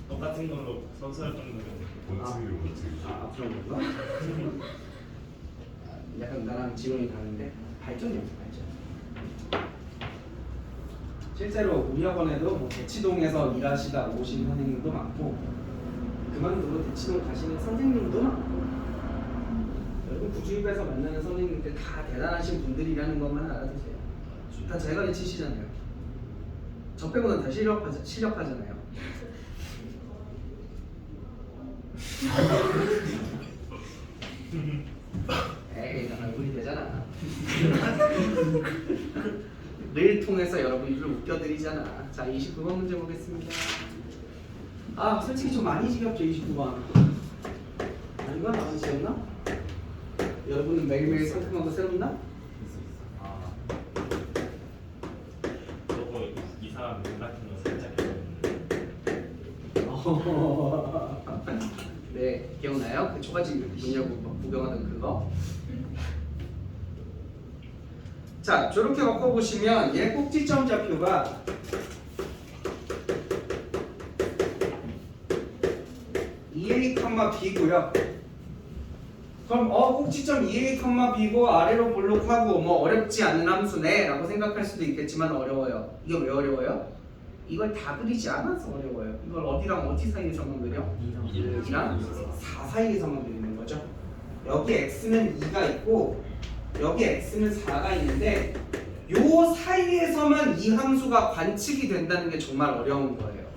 똑같은 걸로 선수할 정도면 원칙이요. 그런 건가? 약간 나랑 지원이 다른데 발전이 없어 발전. 실제로 우리 학원에도 뭐 대치동에서 일하시다 오신 선생님도 많고 그만두고 대치동 가시는 선생님도 많고 여러분 구주입에서 만나는 선생님들 다 대단하신 분들이라는 것만 알아두세요. 다 제가 대치시잖아요. 저 빼고는 다 실력하잖아요. 에이 나 얼굴이 되잖아. 늘 통해서 여러분들을 웃겨드리잖아. 자 29번 문제 보겠습니다. 아 솔직히 좀 많이 지겹죠 29번. 아닌가? 많이 지겹나? 여러분은 매일매일 상큼하고 새롭나? 저거 이 사람 눈 같은 거 살짝 네 기억나요? 그 초가집 문야구 구경하던 그거. 자 저렇게 바꿔보시면 얘 꼭지점 좌표가 EA, B고요. 그럼 꼭지점 EA, B고 아래로 볼록하고 뭐 어렵지 않은 함수네 라고 생각할 수도 있겠지만 어려워요. 이거 왜 어려워요? 이걸 다 그리지 않아서 어려워요. 이걸 어디랑 어디 사이에서만 그려? 2랑 4 사이에서만 그리는 거죠. 여기 x는 2가 있고 여기 x는 4가 있는데 요 사이에서만 이 함수가 관측이 된다는 게 정말 어려운 거예요.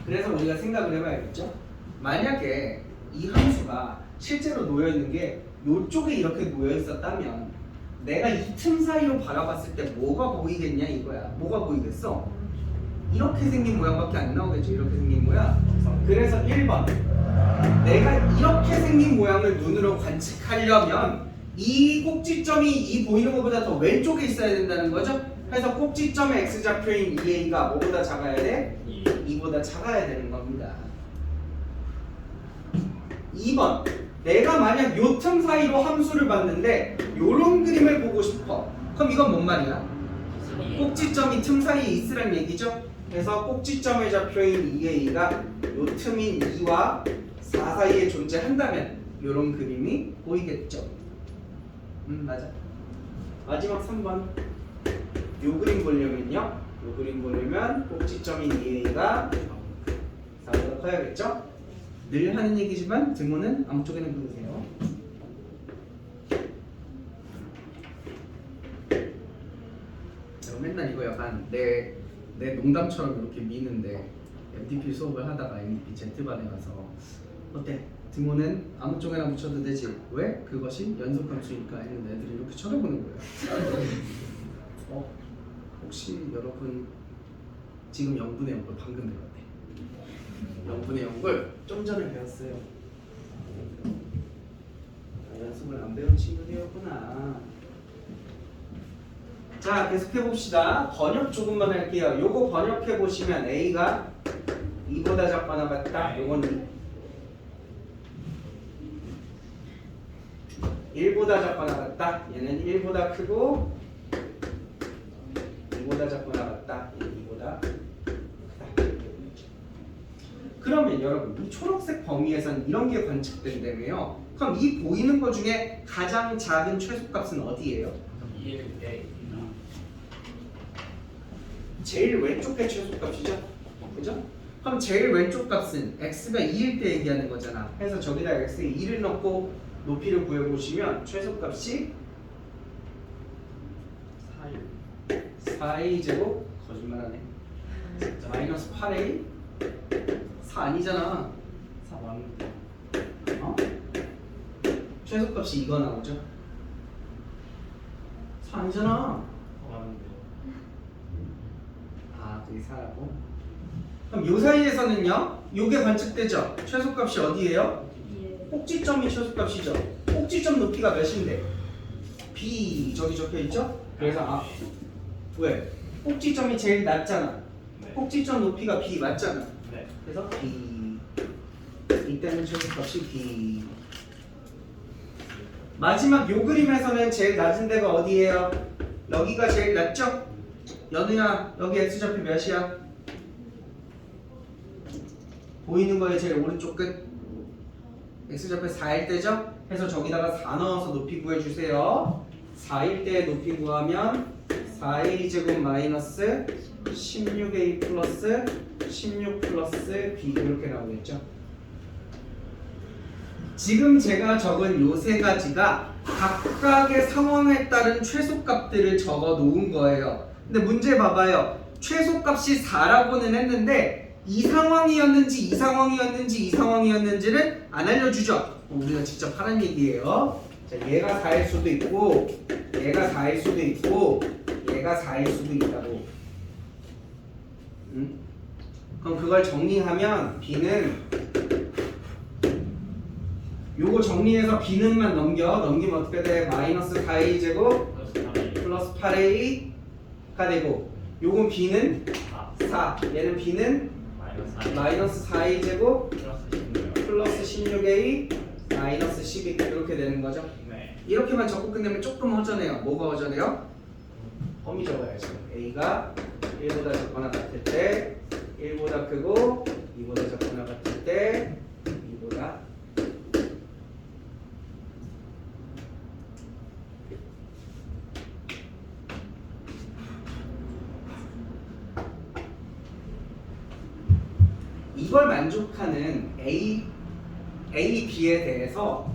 그래서 우리가 생각을 해봐야겠죠. 만약에 이 함수가 실제로 놓여 있는 게 이쪽에 이렇게 놓여 있었다면 내가 이 틈 사이로 바라봤을 때 뭐가 보이겠냐 이거야. 뭐가 보이겠어? 이렇게 생긴 모양밖에 안 나오겠죠. 이렇게 생긴 모양. 그래서 1번 내가 이렇게 생긴 모양을 눈으로 관측하려면 이 꼭지점이 이 보이는 것보다 더 왼쪽에 있어야 된다는 거죠. 그래서 꼭지점의 x좌표인 EA가 뭐보다 작아야 돼? 2보다 작아야 되는 겁니다. 2번 내가 만약 요 틈 사이로 함수를 봤는데 요런 그림을 보고 싶어. 그럼 이건 뭔 말이야? 꼭지점이 틈 사이에 있으란 얘기죠. 그래서 꼭지점의 좌표인 EA가 요 틈인 2와 4 사이에 존재한다면 요런 그림이 보이겠죠. 맞아. 마지막 3번 요 그림 보려면요. 요 그림 보려면 꼭지점인 EA가 4보다 커야겠죠? 늘 하는 얘기지만 등호는 아무 쪽에나 그으세요. 제가 맨날 이거 약간 내 농담처럼 이렇게 미는데 MDP 수업을 하다가 MDP Z반에 가서 어때? 등호는 아무 쪽에나 붙여도 되지? 왜? 그것이 연속함수니까 했는데 애들이 이렇게 쳐다보는 거예요. 혹시 여러분 지금 0분의 0을 방금 배웠대. 0분의 0을 좀 전에 배웠어요. 연습을 안 배운 친구들이었구나. 자, 계속해 봅시다. 번역 조금만 할게요. 요거 번역해 보시면 A가 2보다 작거나 같다. 요건 1보다 작거나 같다. 얘는 1보다 크고 2보다 작거나 같다. 얘는 2보다 크다. 그러면 여러분 이 초록색 범위에선 이런 게 관측된다며요. 그럼 이 보이는 것 중에 가장 작은 최소값은 어디예요? 2에 제일 왼쪽 게 최소값이죠? 그죠? 그럼 제일 왼쪽 값은 x가 2일 때 얘기하는 거잖아. 그래서 저기다 x에 2를 넣고 높이를 구해보시면 최소값이 4a 제곱 거짓말하네. 마이너스 8a 4 아니잖아. 4 맞는데. 어? 최소값이 이거 나오죠? 4 아니잖아. 4 맞는데. 아, 그게 4라고? 그럼 요 사이에서는요? 요게 관측되죠? 최소값이 어디예요? 꼭지점이 최소값이죠. 꼭지점 높이가 몇인데? B 저기 적혀있죠? 그래서 왜? 꼭지점이 제일 낮잖아. 네. 꼭지점 높이가 B 맞잖아. 네. 그래서 B 이때는 최소값이 B. 마지막 요 그림에서는 제일 낮은 데가 어디예요? 여기가 제일 낮죠? 연우야 여기 X좌표 몇이야? 보이는 거에 제일 오른쪽 끝 X좌표 4일 때죠? 그래서 저기다가 4 넣어서 높이 구해주세요. 4일 때 높이 구하면 4a 제곱 마이너스 16a 플러스 16 플러스 b 이렇게 나오겠죠? 지금 제가 적은 요 세 가지가 각각의 상황에 따른 최소값들을 적어 놓은 거예요. 근데 문제 봐봐요. 최소값이 4라고는 했는데 이 상황이었는지 이 상황이었는지 이 상황이었는지를 안 알려주죠. 우리가 직접 하는 얘기예요. 자, 얘가 4일 수도 있고 얘가 4일 수도 있고 얘가 4일 수도 있다고. 그럼 그걸 정리하면 B는 요거 정리해서 B는만 넘기면 어떻게 돼? 마이너스 4a 제곱 플러스 8a가 되고 요건 B는 4 얘는 B는 마이너스 4a 제곱 플러스 16a 마이너스 12 이렇게 되는 거죠. 네. 이렇게만 적고 끝내면 조금 허전해요. 뭐가 허전해요? 범위 적어야죠. a가 1보다 작거나 같을 때 1보다 크고 2보다 작거나 같을 때 2보다 이걸 만족하는 A, B에 대해서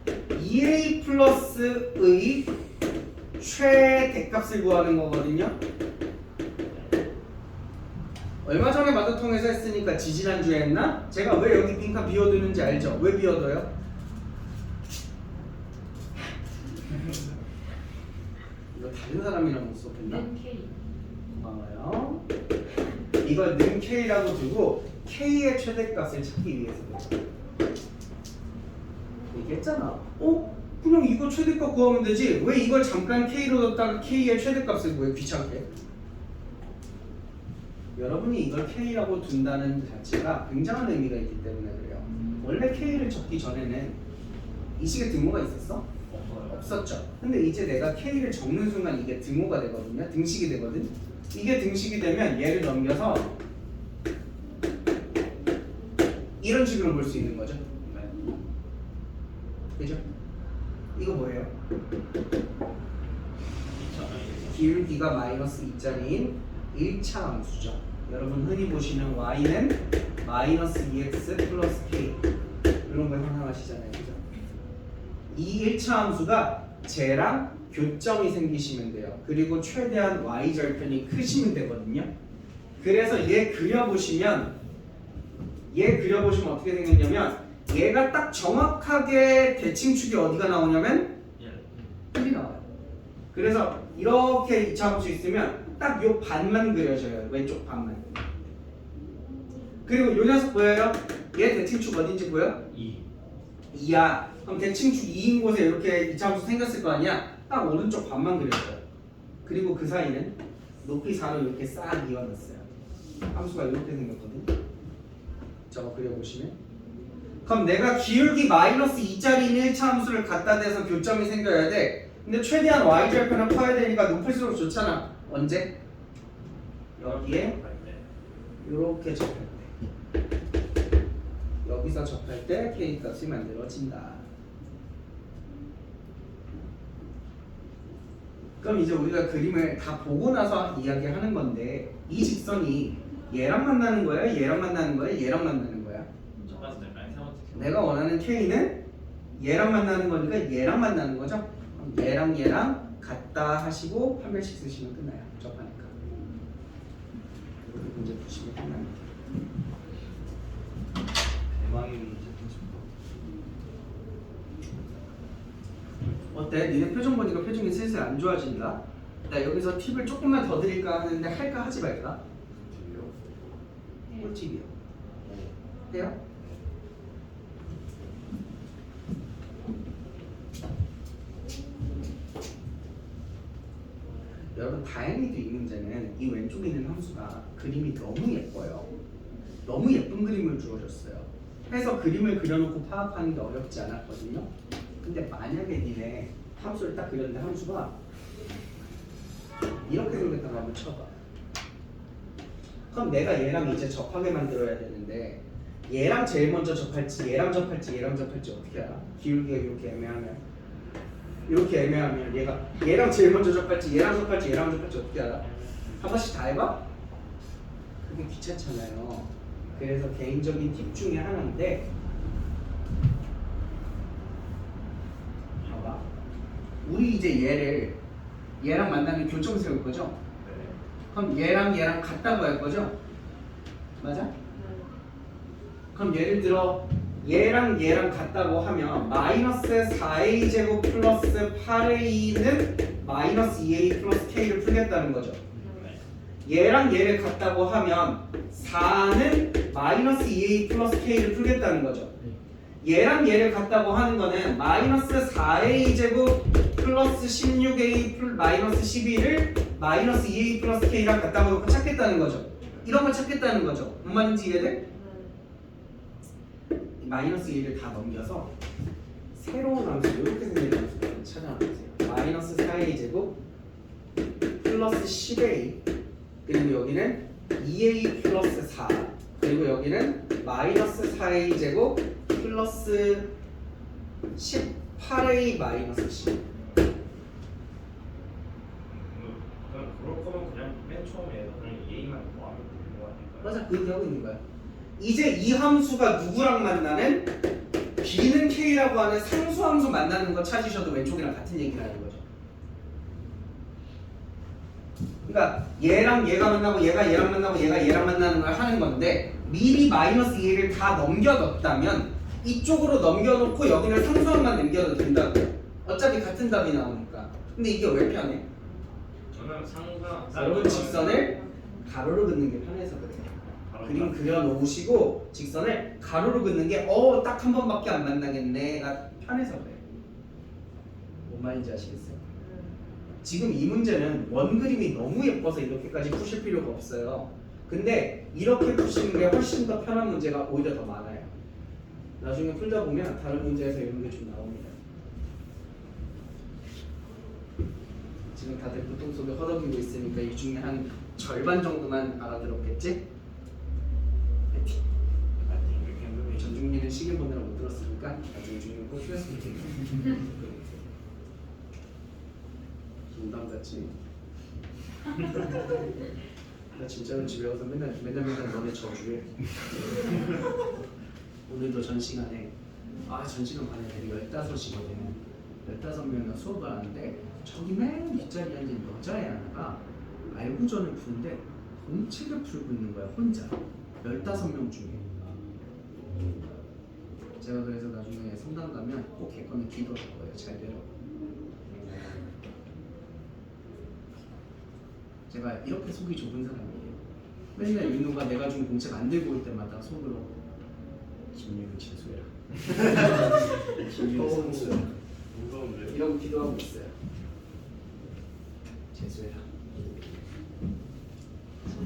2A 플러스의 최대값을 구하는 거거든요. 얼마 전에 마더통에서 했으니까 지지난주에 했나? 제가 왜 여기 빈칸 비워두는지 알죠? 왜 비워둬요? 이거 다른 사람이랑 못 썼겠나? K. 고마워요. 이걸 는 K라고 두고 K의 최대값을 찾기 위해서 얘기했잖아. 그냥 이거 최대값 구하면 되지. 왜 이걸 잠깐 K로 넣었다가 K의 최대값을 구해? 귀찮게. 여러분이 이걸 K라고 둔다는 자체가 굉장한 의미가 있기 때문에 그래요. 원래 K를 적기 전에는 이 식에 등호가 있었어? 없었죠. 근데 이제 내가 K를 적는 순간 이게 등호가 되거든요. 등식이 되거든. 이게 등식이 되면 얘를 넘겨서 이런 식으로 볼 수 있는 거죠. 그죠? 이거 뭐예요? 기울 B가 마이너스 2짜리인 1차 함수죠. 여러분 흔히 보시는 y는 마이너스 2x 플러스 k 이런 걸 상상하시잖아요. 그죠? 이 1차 함수가 쟤랑 교점이 생기시면 돼요. 그리고 최대한 y 절편이 크시면 되거든요. 그래서 얘 그려보시면 어떻게 생겼냐면 얘가 딱 정확하게 대칭축이 어디가 나오냐면 1이 나와요. 그래서 이렇게 2차 함수 있으면 딱 요 반만 그려져요. 왼쪽 반만. 그리고 요 녀석 보여요? 얘 대칭축 어딘지 보여? 2야. 그럼 대칭축 2인 곳에 이렇게 2차 함수 생겼을 거 아니야? 딱 오른쪽 반만 그려져요. 그리고 그 사이는 높이 4로 이렇게 싹 이어놨어요. 함수가 이렇게 생겼거든. 저거 그려보시면. 그럼 내가 기울기 마이너스 2짜리인 1차 함수를 갖다 대서 교점이 생겨야 돼. 근데 최대한 y절편을 커야 되니까 높을수록 좋잖아. 언제? 여기에 이렇게 접할 때. 여기서 접할 때 k 값이 만들어진다. 그럼 이제 우리가 그림을 다 보고 나서 이야기하는 건데 이 직선이 얘랑 만나는 거야? 얘랑 만나는 거야? 얘랑 만나는 거야? 첫 번째 약간 세 번째. 내가 원하는 K는 얘랑 만나는 거니까 얘랑 만나는 거죠? 그럼 얘랑 얘랑 같다 하시고 판별식 쓰시면 끝나요. 접하니까. 이렇게 문제 푸시면 끝납니다. 대망의 문제 어때? 니네 표정 보니까 표정이 슬슬 안 좋아진다? 나 여기서 팁을 조금만 더 드릴까 하는데 할까 하지 말까? 꿀팁이요. 해요? 여러분 다행히도 이 문제는 이 왼쪽에 있는 함수가 그림이 너무 예뻐요. 너무 예쁜 그림을 주어줬어요. 해서 그림을 그려놓고 파악하는 게 어렵지 않았거든요. 근데 만약에 니네 함수를 딱 그렸는데 함수가 이렇게 생겼다고 한번 쳐봐. 그럼 내가 얘랑 이제 접하게 만들어야 되는데 얘랑 제일 먼저 접할지 얘랑 접할지 얘랑 접할지 어떻게 알아? 기울기가 이렇게 애매하면 얘가 얘랑 제일 먼저 접할지 얘랑 접할지 얘랑 접할지 어떻게 알아? 한 번씩 다 해봐? 그게 귀찮잖아요. 그래서 개인적인 팁 중에 하나인데 봐봐. 우리 이제 얘랑 만나면 교점 세울 거죠? 그럼 얘랑 같다고 할 거죠? 맞아? 그럼 예를 들어 얘랑 같다고 하면 마이너스 4a 제곱 플러스 8a는 마이너스 2a 플러스 k를 풀겠다는 거죠. 얘랑 얘를 같다고 하면 4는 마이너스 2a 플러스 k를 풀겠다는 거죠. 얘랑 얘를 같다고 하는 거는 마이너스 4a 제곱 플러스 16a 마이너스 12를 마이너스 2a 플러스 k랑 같다고 놓고 찾겠다는 거죠. 이런 거 찾겠다는 거죠. 뭔 말인지 이해돼? 마이너스 2를 다 넘겨서 새로운 함수 이렇게 생긴 함수를 찾아보세요. 마이너스 4a 제곱 플러스 10a 그리고 여기는 2a 플러스 4 그리고 여기는 마이너스 4a 제곱 플러스 18a 마이너스 10. 그럴 거면 그냥 맨 처음에 그냥 A만 구하면 되는 거 아닐까요? 맞아, 그 얘기하고 있는 거야. 이제 이 함수가 누구랑 만나는 B는 K라고 하는 상수함수 만나는 거 찾으셔도 왼쪽이랑 같은 얘기를 하는 거죠. 그러니까 얘랑 얘가 만나고 얘가 얘랑 만나고 얘가 얘랑 만나는 걸 하는 건데 미리 마이너스 2를 다 넘겨뒀다면 이쪽으로 넘겨놓고 여기는 상수함만 남겨도 된다고요. 어차피 같은 답이 나오니까. 근데 이게 왜 편해? 저는 상상 여러분 직선을 가로로 긋는 게 편해서 그래요. 그림 그려놓으시고 직선을 가로로 긋는 게 딱 한 번밖에 안 만나겠네가 편해서 그래요. 뭔 말인지 아시겠어요? 지금 이 문제는 원 그림이 너무 예뻐서 이렇게까지 푸실 필요가 없어요. 근데 이렇게 푸시는 게 훨씬 더 편한 문제가 오히려 더 많아요. 나중에 풀다 보면 다른 문제에서 이런 게 좀 나옵니다. 지금 다들 보통 속에 허덕이고 있으니까 이 중에 한 절반 정도만 알아들었겠지? 파이팅! 전중리는 시계 보느라 못 들었으니까 나중에 중요한 거 쉬었으면 좋겠네. 농담 같지? 나 진짜로 집에 와서 맨날 너네 저주해. 오늘도 전 시간에 전 시간 반에 되게 15이거든. 15명이나 수업을 하는데 저기 맨 뒷자리에 앉은 여자애 하나가 알고전을 푸는데 공책을 풀고 있는 거야 혼자. 15명 중에. 제가 그래서 나중에 성당 가면 꼭 걔 거는 기도할 거예요. 잘 되라. 제가 이렇게 속이 좁은 사람이에요. 맨날 윤우가 내가 준 공책 안 들고 올 때마다 속으로 김윤우 재수해라. 김윤우 성수야. 무서운데? 이러고 기도하고 있어요. 재수해라.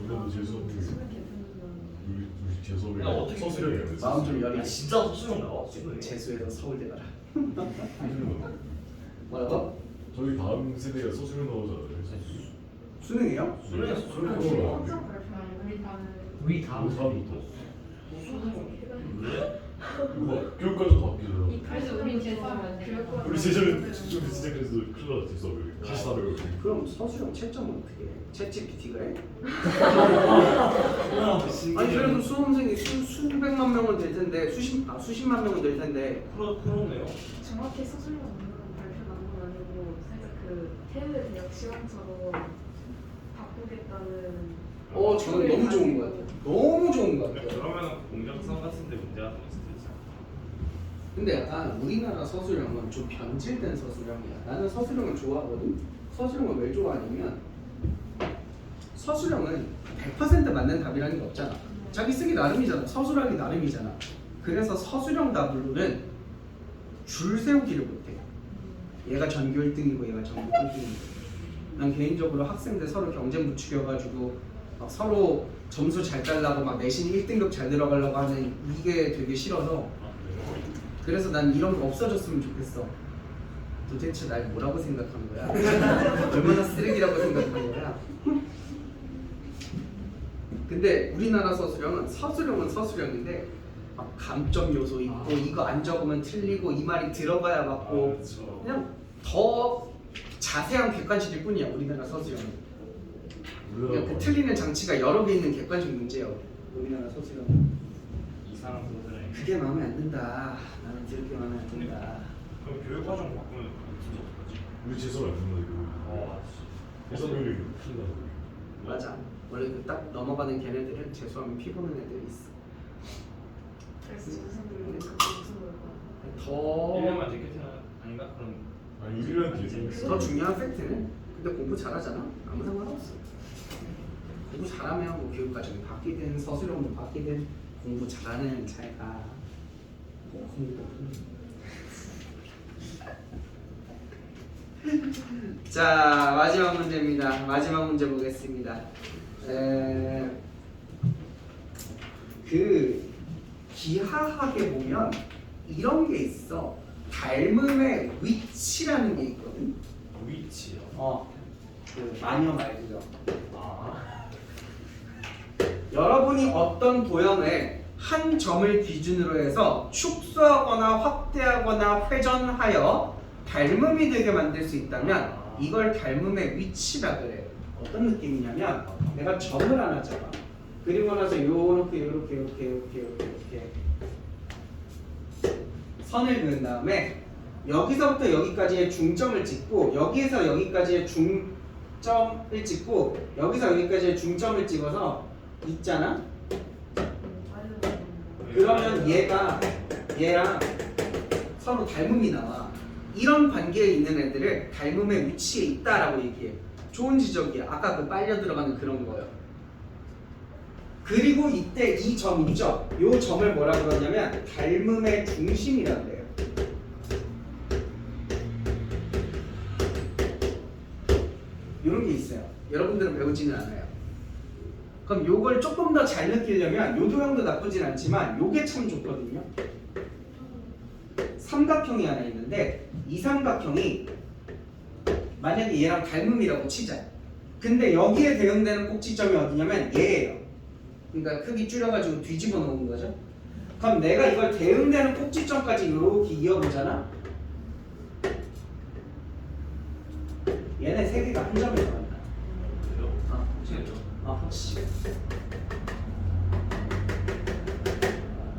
이거도 재수없는 게 수능 개편된다는 우리 재수없는 야, 어떻게 서술형이 안 됐어. 마음 좀 열이. 야 진짜 소수령 나와 지금. 재수해서 서울대 가라. 서술형. 뭐라고? 저희 다음 세대가 서술형 나오잖아요. 수능이요? 수능이야 거. 수능으로 확정 발표하는 우리 다는 우리 다는 다음부터 왜? 이거 교육과정 바뀌잖아. 그래서 우린 재수하면 돼. 우리 재수는 진짜 그래서 큰일 났지 수업을 다시 다 배우고. 그럼 서술형 채점은 어떻게 해? 챗 GPT가 해? 아니 그래도 수험생이 수백만 명은 될 텐데 수십만 명은 될 텐데 그러네요. 정확히 서술형 발표 나온 건 아니고 살짝 그 해외 대학 시험처럼 바꾸겠다는. 저는 너무 좋은 것 같아요. 너무 좋은 것 같아요. 그러면 공정성 같은데 문제가 될 수도 있어. 근데 약간 우리나라 서술형은 좀 변질된 서술형이야. 나는 서술형을 좋아하거든. 서술형을 왜 좋아하냐면 서술형은 100% 맞는 답이라는 게 없잖아. 자기 쓰기 나름이잖아. 서술하기 나름이잖아. 그래서 서술형 답으로는 줄 세우기를 못해. 얘가 전교 1등이고 얘가 전교 1등이고. 난 개인적으로 학생들 서로 경쟁 부추겨가지고 막 서로 점수 잘 달라고 막 내신 1등급 잘 들어가려고 하는 이게 되게 싫어서 그래서 난 이런 거 없어졌으면 좋겠어. 도대체 날 뭐라고 생각한 거야? 얼마나 쓰레기라고 생각한 거야? 근데 우리나라 서술형은 서술형인데 막 감점 요소 있고 이거 안 적으면 틀리고 이 말이 들어가야 맞고 그냥 더 자세한 객관식일 뿐이야 우리나라 서술형은. 그냥 그 틀리는 장치가 여러 개 있는 객관식 문제예요 우리나라 서술형은. 이상한 소설에. 그게 마음에 안 든다. 나는 그렇게 마음에 안 든다. 그럼 교육과정 바꾸면 진짜 어떡하지? 우리 재수가 안 된다 이거. 해석률이 큰일 나서. 맞아. 원래 그 딱 넘어가는 걔네들은 재수하면 피 보는 애들이 있어. 그래서 선생님이 그게 무슨 걸까? 더 1년만 되겠잖아. 아닌가? 그럼 아니 1년 뒤에 더 중요한 팩트는 근데 공부 잘하잖아. 아무 상관없어. 공부 잘하면 뭐 교육과정이 바뀌든 서술형도 바뀌든 공부 잘하는 차이가 뭐 공부. 자 마지막 문제입니다. 마지막 문제 보겠습니다. 그 기하학에 보면 이런 게 있어. 닮음의 위치라는 게 있거든. 위치요. 그 마녀 말이죠. 아. 여러분이 어떤 도형을 한 점을 기준으로 해서 축소하거나 확대하거나 회전하여 닮음이 되게 만들 수 있다면 이걸 닮음의 위치라 그래. 어떤 느낌이냐면 내가 점을 하나 잡아. 그리고 나서 요렇게 선을 그은 다음에 여기서부터 여기까지의 중점을 찍고 여기에서 여기까지의 중점을 찍고 여기서 여기까지의 중점을 찍어서 있잖아. 그러면 얘가 얘랑 서로 닮음이 나와. 이런 관계에 있는 애들을 닮음의 위치에 있다라고 얘기해. 좋은 지적이야. 아까 그 빨려 들어가는 그런 거요. 그리고 이때 이 점 있죠? 이 점을 뭐라 그러냐면 닮음의 중심이라고 해요. 이런 게 있어요. 여러분들은 배우지는 않아요. 그럼 요걸 조금 더 잘 느끼려면 요 도형도 나쁘진 않지만 요게 참 좋거든요. 삼각형이 하나 있는데 이 삼각형이 만약에 얘랑 닮음이라고 치자. 근데 여기에 대응되는 꼭지점이 어디냐면 얘예요. 그러니까 크기 줄여가지고 뒤집어 놓은 거죠. 그럼 내가 이걸 대응되는 꼭지점까지 이렇게 이어보잖아. 얘네 세 개가 한 점에서 만나.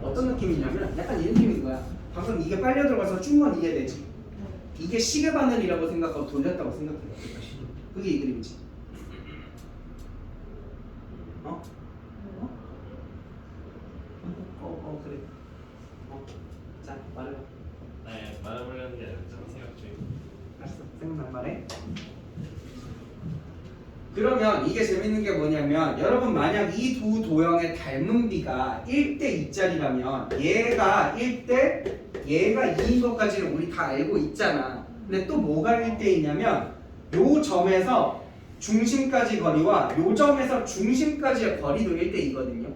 어떤 느낌이냐면 약간 이 느낌인 거야. 방금 이게 빨려 들어가서 쭉만 이해되지. 이게 시계 바늘이라고 생각하고 돌렸다고 생각해. 그게 이 그림이지. 그래. 자 말해봐. 네, 말해보려는 게 아니라 생각 중이고. 알았어. 생각난 말해. 그러면 이게 재밌는 게 뭐냐면 여러분 만약 이 두 도형의 닮은 비가 1대 2짜리라면 얘가 1대 얘가 2인 것까지는 우리 다 알고 있잖아. 근데 또 뭐가 1대 2냐면 요 점에서 중심까지 거리와 요 점에서 중심까지의 거리도 1대2거든요.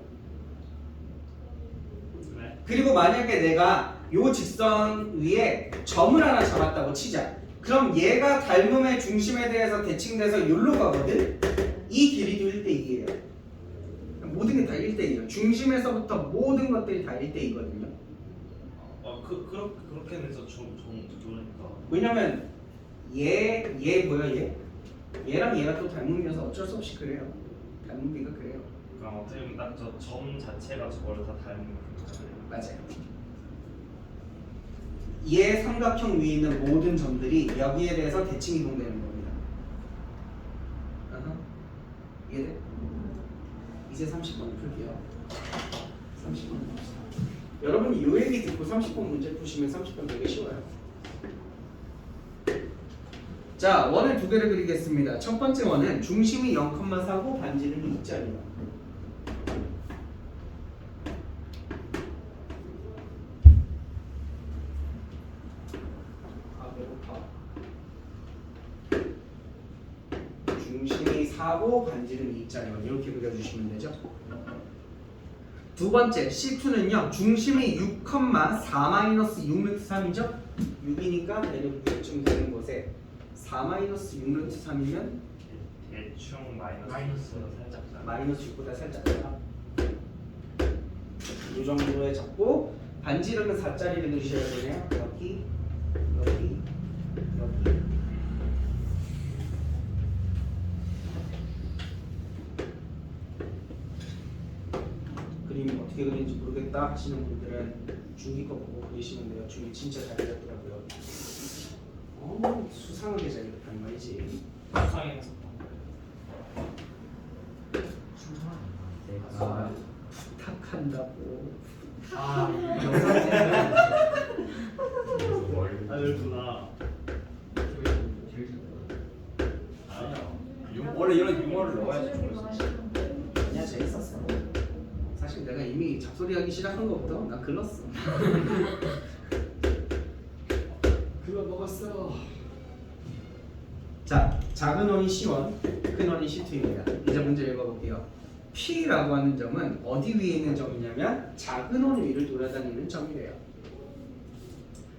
네. 그리고 만약에 내가 요 직선 위에 점을 하나 잡았다고 치자. 그럼 얘가 닮음의 중심에 대해서 대칭돼서 여기로 가거든. 이 길이도 1대2예요. 모든 게 다 1대2예요. 중심에서부터 모든 것들이 다 1대2거든요. 그렇게 해서 좋으니까. 왜냐면 얘 뭐야 얘? 얘랑 얘가 또 닮음이어서 어쩔 수 없이 그래요. 닮음비가 그래요. 그럼 어떻게 보면 딱 저 점 자체가 저거를 다 닮은 거잖아요. 맞아요. 얘 삼각형 위에 있는 모든 점들이 여기에 대해서 대칭 이동되는 겁니다. 이해돼? 이제 30번 풀게요. 30번 봅시다. 여러분이 요 얘기 듣고 30번 문제 푸시면 30번 되게 쉬워요. 자, 원을 두 개를 그리겠습니다. 첫 번째 원은 중심이 0,4고 반지름이 2짜리요. 중심이 4고 반지름이 2짜리요. 이렇게 그려주시면 되죠. 두 번째 C2는요. 중심이 6,4-6루트3이죠. 6이니까 대략 6쯤 되는 곳에 4-6루트3이면 대충 마이너스 살짝 마이너스 6보다 살짝 작아. 이 정도에 잡고 반지름은 4짜리를 넣으셔야 되네요. 여기, 여기, 여기. 그림 어떻게 그리는지 모르겠다 하시는 분들은 중기 거 보고 그리시면 돼요. 중기 진짜 잘 그렸더라고요. 수상하게 잘 그렸단 말이지. 수상해서 아, 부탁한다고. 알려주나. 원래 이런 유머를 넣어야지 좋았어. 아니야, 재밌었어. 사실 내가 이미 잡소리하기 시작한 것부터 나 글렀어. 글러 먹었어. 자, 작은 원이 C1, 큰 원이 C2입니다. 이제 문제 읽어볼게요. P라고 하는 점은 어디 위에 있는 점이냐면 작은 원 위를 돌아다니는 점이래요.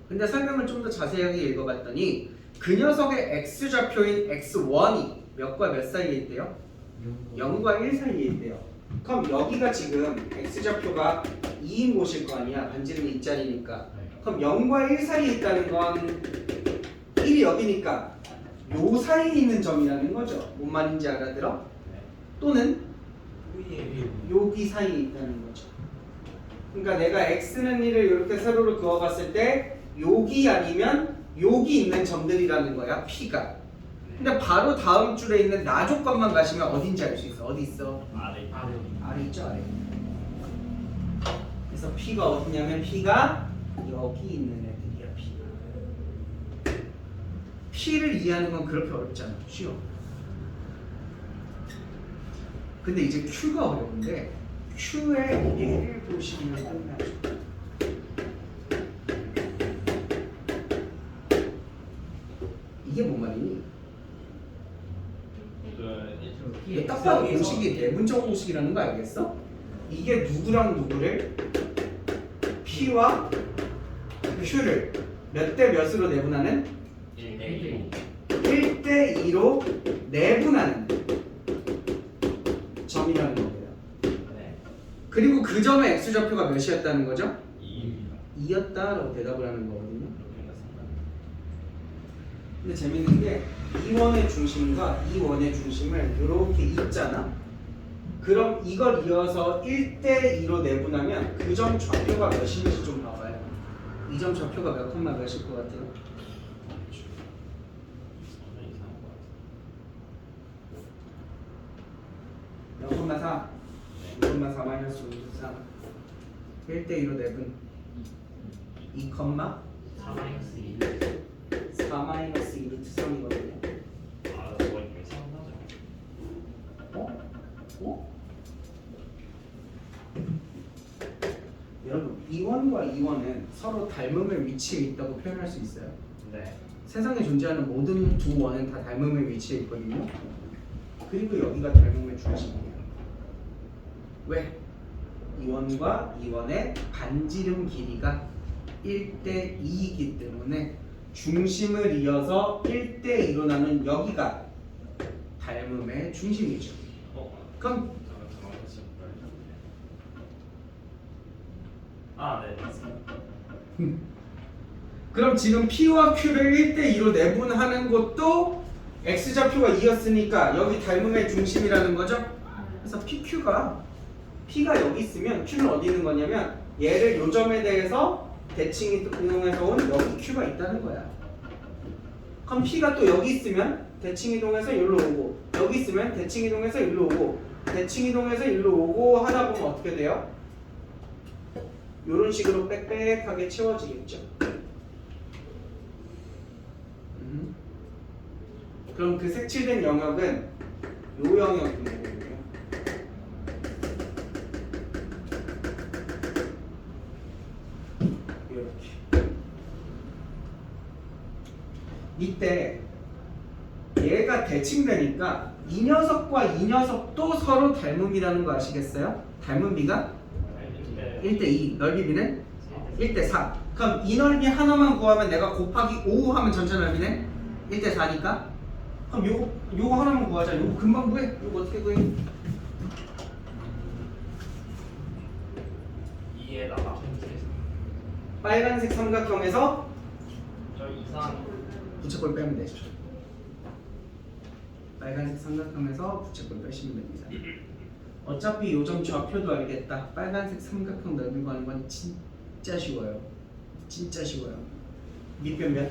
근데 설명을 좀 더 자세하게 읽어봤더니 그 녀석의 X좌표인 X1이 몇과 몇 사이에 있대요? 0과 1 사이에 있대요. 그럼 여기가 지금 X좌표가 2인 곳일 거 아니야. 반지름이 2짜리니까. 그럼 0과 1 사이에 있다는 건 1이 여기니까 요 사이에 있는 점이라는 거죠. 뭔 말인지 알아들어? 또는 여기 사이에 있다는 거죠. 그러니까 내가 X는 1을 이렇게 세로로 그어봤을 때 여기 아니면 여기 있는 점들이라는 거야. P가. 근데 바로 다음 줄에 있는 나 조건만 가시면 어딘지 알 수 있어. 어디 있어? 아래 있죠, 아래. 그래서 P가 어디냐면 P가 여기 있는 애들이야. P가. P를 이해하는 건 그렇게 어렵지 않아. 쉬워. 근데 이제 Q가 어려운데 Q의 예를 보시면 끝나죠. 이게 뭔 말이니? 이게 딱 봐도 공식이 대문적 공식이라는 거 알겠어? 이게 누구랑 누구를 P와 Q를 몇 대 몇으로 내분하는? 1대2로 내분하는 점이라는 거예요. 그리고 그 점의 X좌표가 몇이었다는 거죠? 2였다라고 대답을 하는 거거든요. 근데 재밌는 게 이 원의 중심과 이 원의 중심을 이렇게 있잖아. 그럼 이걸 이어서 1대2로 내분하면 그 점 좌표가 몇인지 좀 봐봐요. 이 점 좌표가 몇 콤마 몇일 것 같아요? 0,4 2,4 마이너스 5,3 1대2로 내분 2, 4 마이너스 2루트 3이거든요. 여러분, 이원과 이원은 서로 닮음의 위치에 있다고 표현할 수 있어요. 네. 세상에 존재하는 모든 두 원은 다 닮음의 위치에 있거든요. 그리고 여기가 닮음의 중심이에요. 왜? 이원과 이원의 반지름 길이가 1대 2이기 때문에 중심을 이어서 1대 2로 나눈 여기가 닮음의 중심이죠. 그럼 네, 맞습니다. 그럼 지금 P와 Q를 1대 2로 내분하는 것도 X좌표가 2였으니까 여기 닮음의 중심이라는 거죠. 그래서 PQ가 P가 여기 있으면 Q는 어디 있는 거냐면 얘를 요 점에 대해서 대칭 이동해서 온 여기 Q가 있다는 거야. 그럼 P가 또 여기 있으면 대칭 이동해서 여기로 오고 여기 있으면 대칭 이동해서 여기로 오고 대칭 이동해서 여기로 오고 하다 보면 어떻게 돼요? 이런 식으로 빽빽하게 채워지겠죠. 그럼 그 색칠된 영역은 요 영역인 거거든요. 이렇게. 이때 얘가 대칭되니까 이 녀석과 이 녀석도 서로 닮음이라는 거 아시겠어요? 닮음비가 1대 2, 넓이비는 1대 4. 그럼 이 넓이 하나만 구하면 내가 곱하기 5 하면 전체 넓이는 1대 4니까 그럼 요거 하나만 구하자. 요거 금방 구해. 요거 어떻게 구해? 2에다가 빨간색 삼각형에서 저 이상 부채꼴 빼면 되죠. 빨간색 삼각형에서 부채꼴 빼시면 됩니다. 어차피 요점 좌표도 알겠다. 빨간색 삼각형 넓이 구하는 건 진짜 쉬워요. 진짜 쉬워요. 밑변 몇?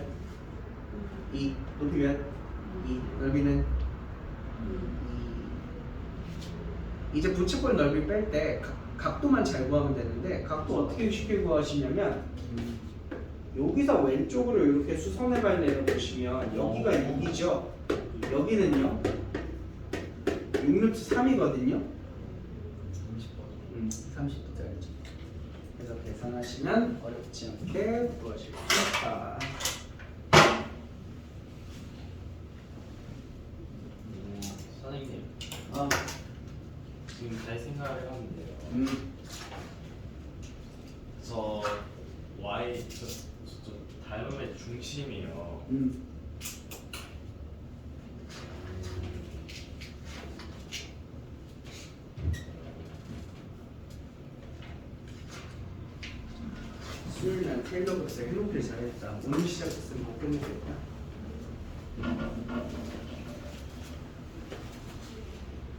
2. 높이 몇? 2. 넓이는 2. 이제 부채꼴 넓이 뺄 때 각도만 잘 구하면 되는데 각도 어떻게 쉽게 구하시냐면 여기서 왼쪽으로 이렇게 수선해발 내려보시면 여기가 6이죠. 여기는요 6루트 3이거든요. 30도짜리죠. 그래서 계산하시면 어렵지 않게 구하실 수 있다. 선생님 아, 지금 잘 생각을 해봤는데요. 저 Y 저 닮음의 중심이요. 수요일날 테일러 박사 해놓길 잘했다. 오늘 시작했으면 못 끝내겠다.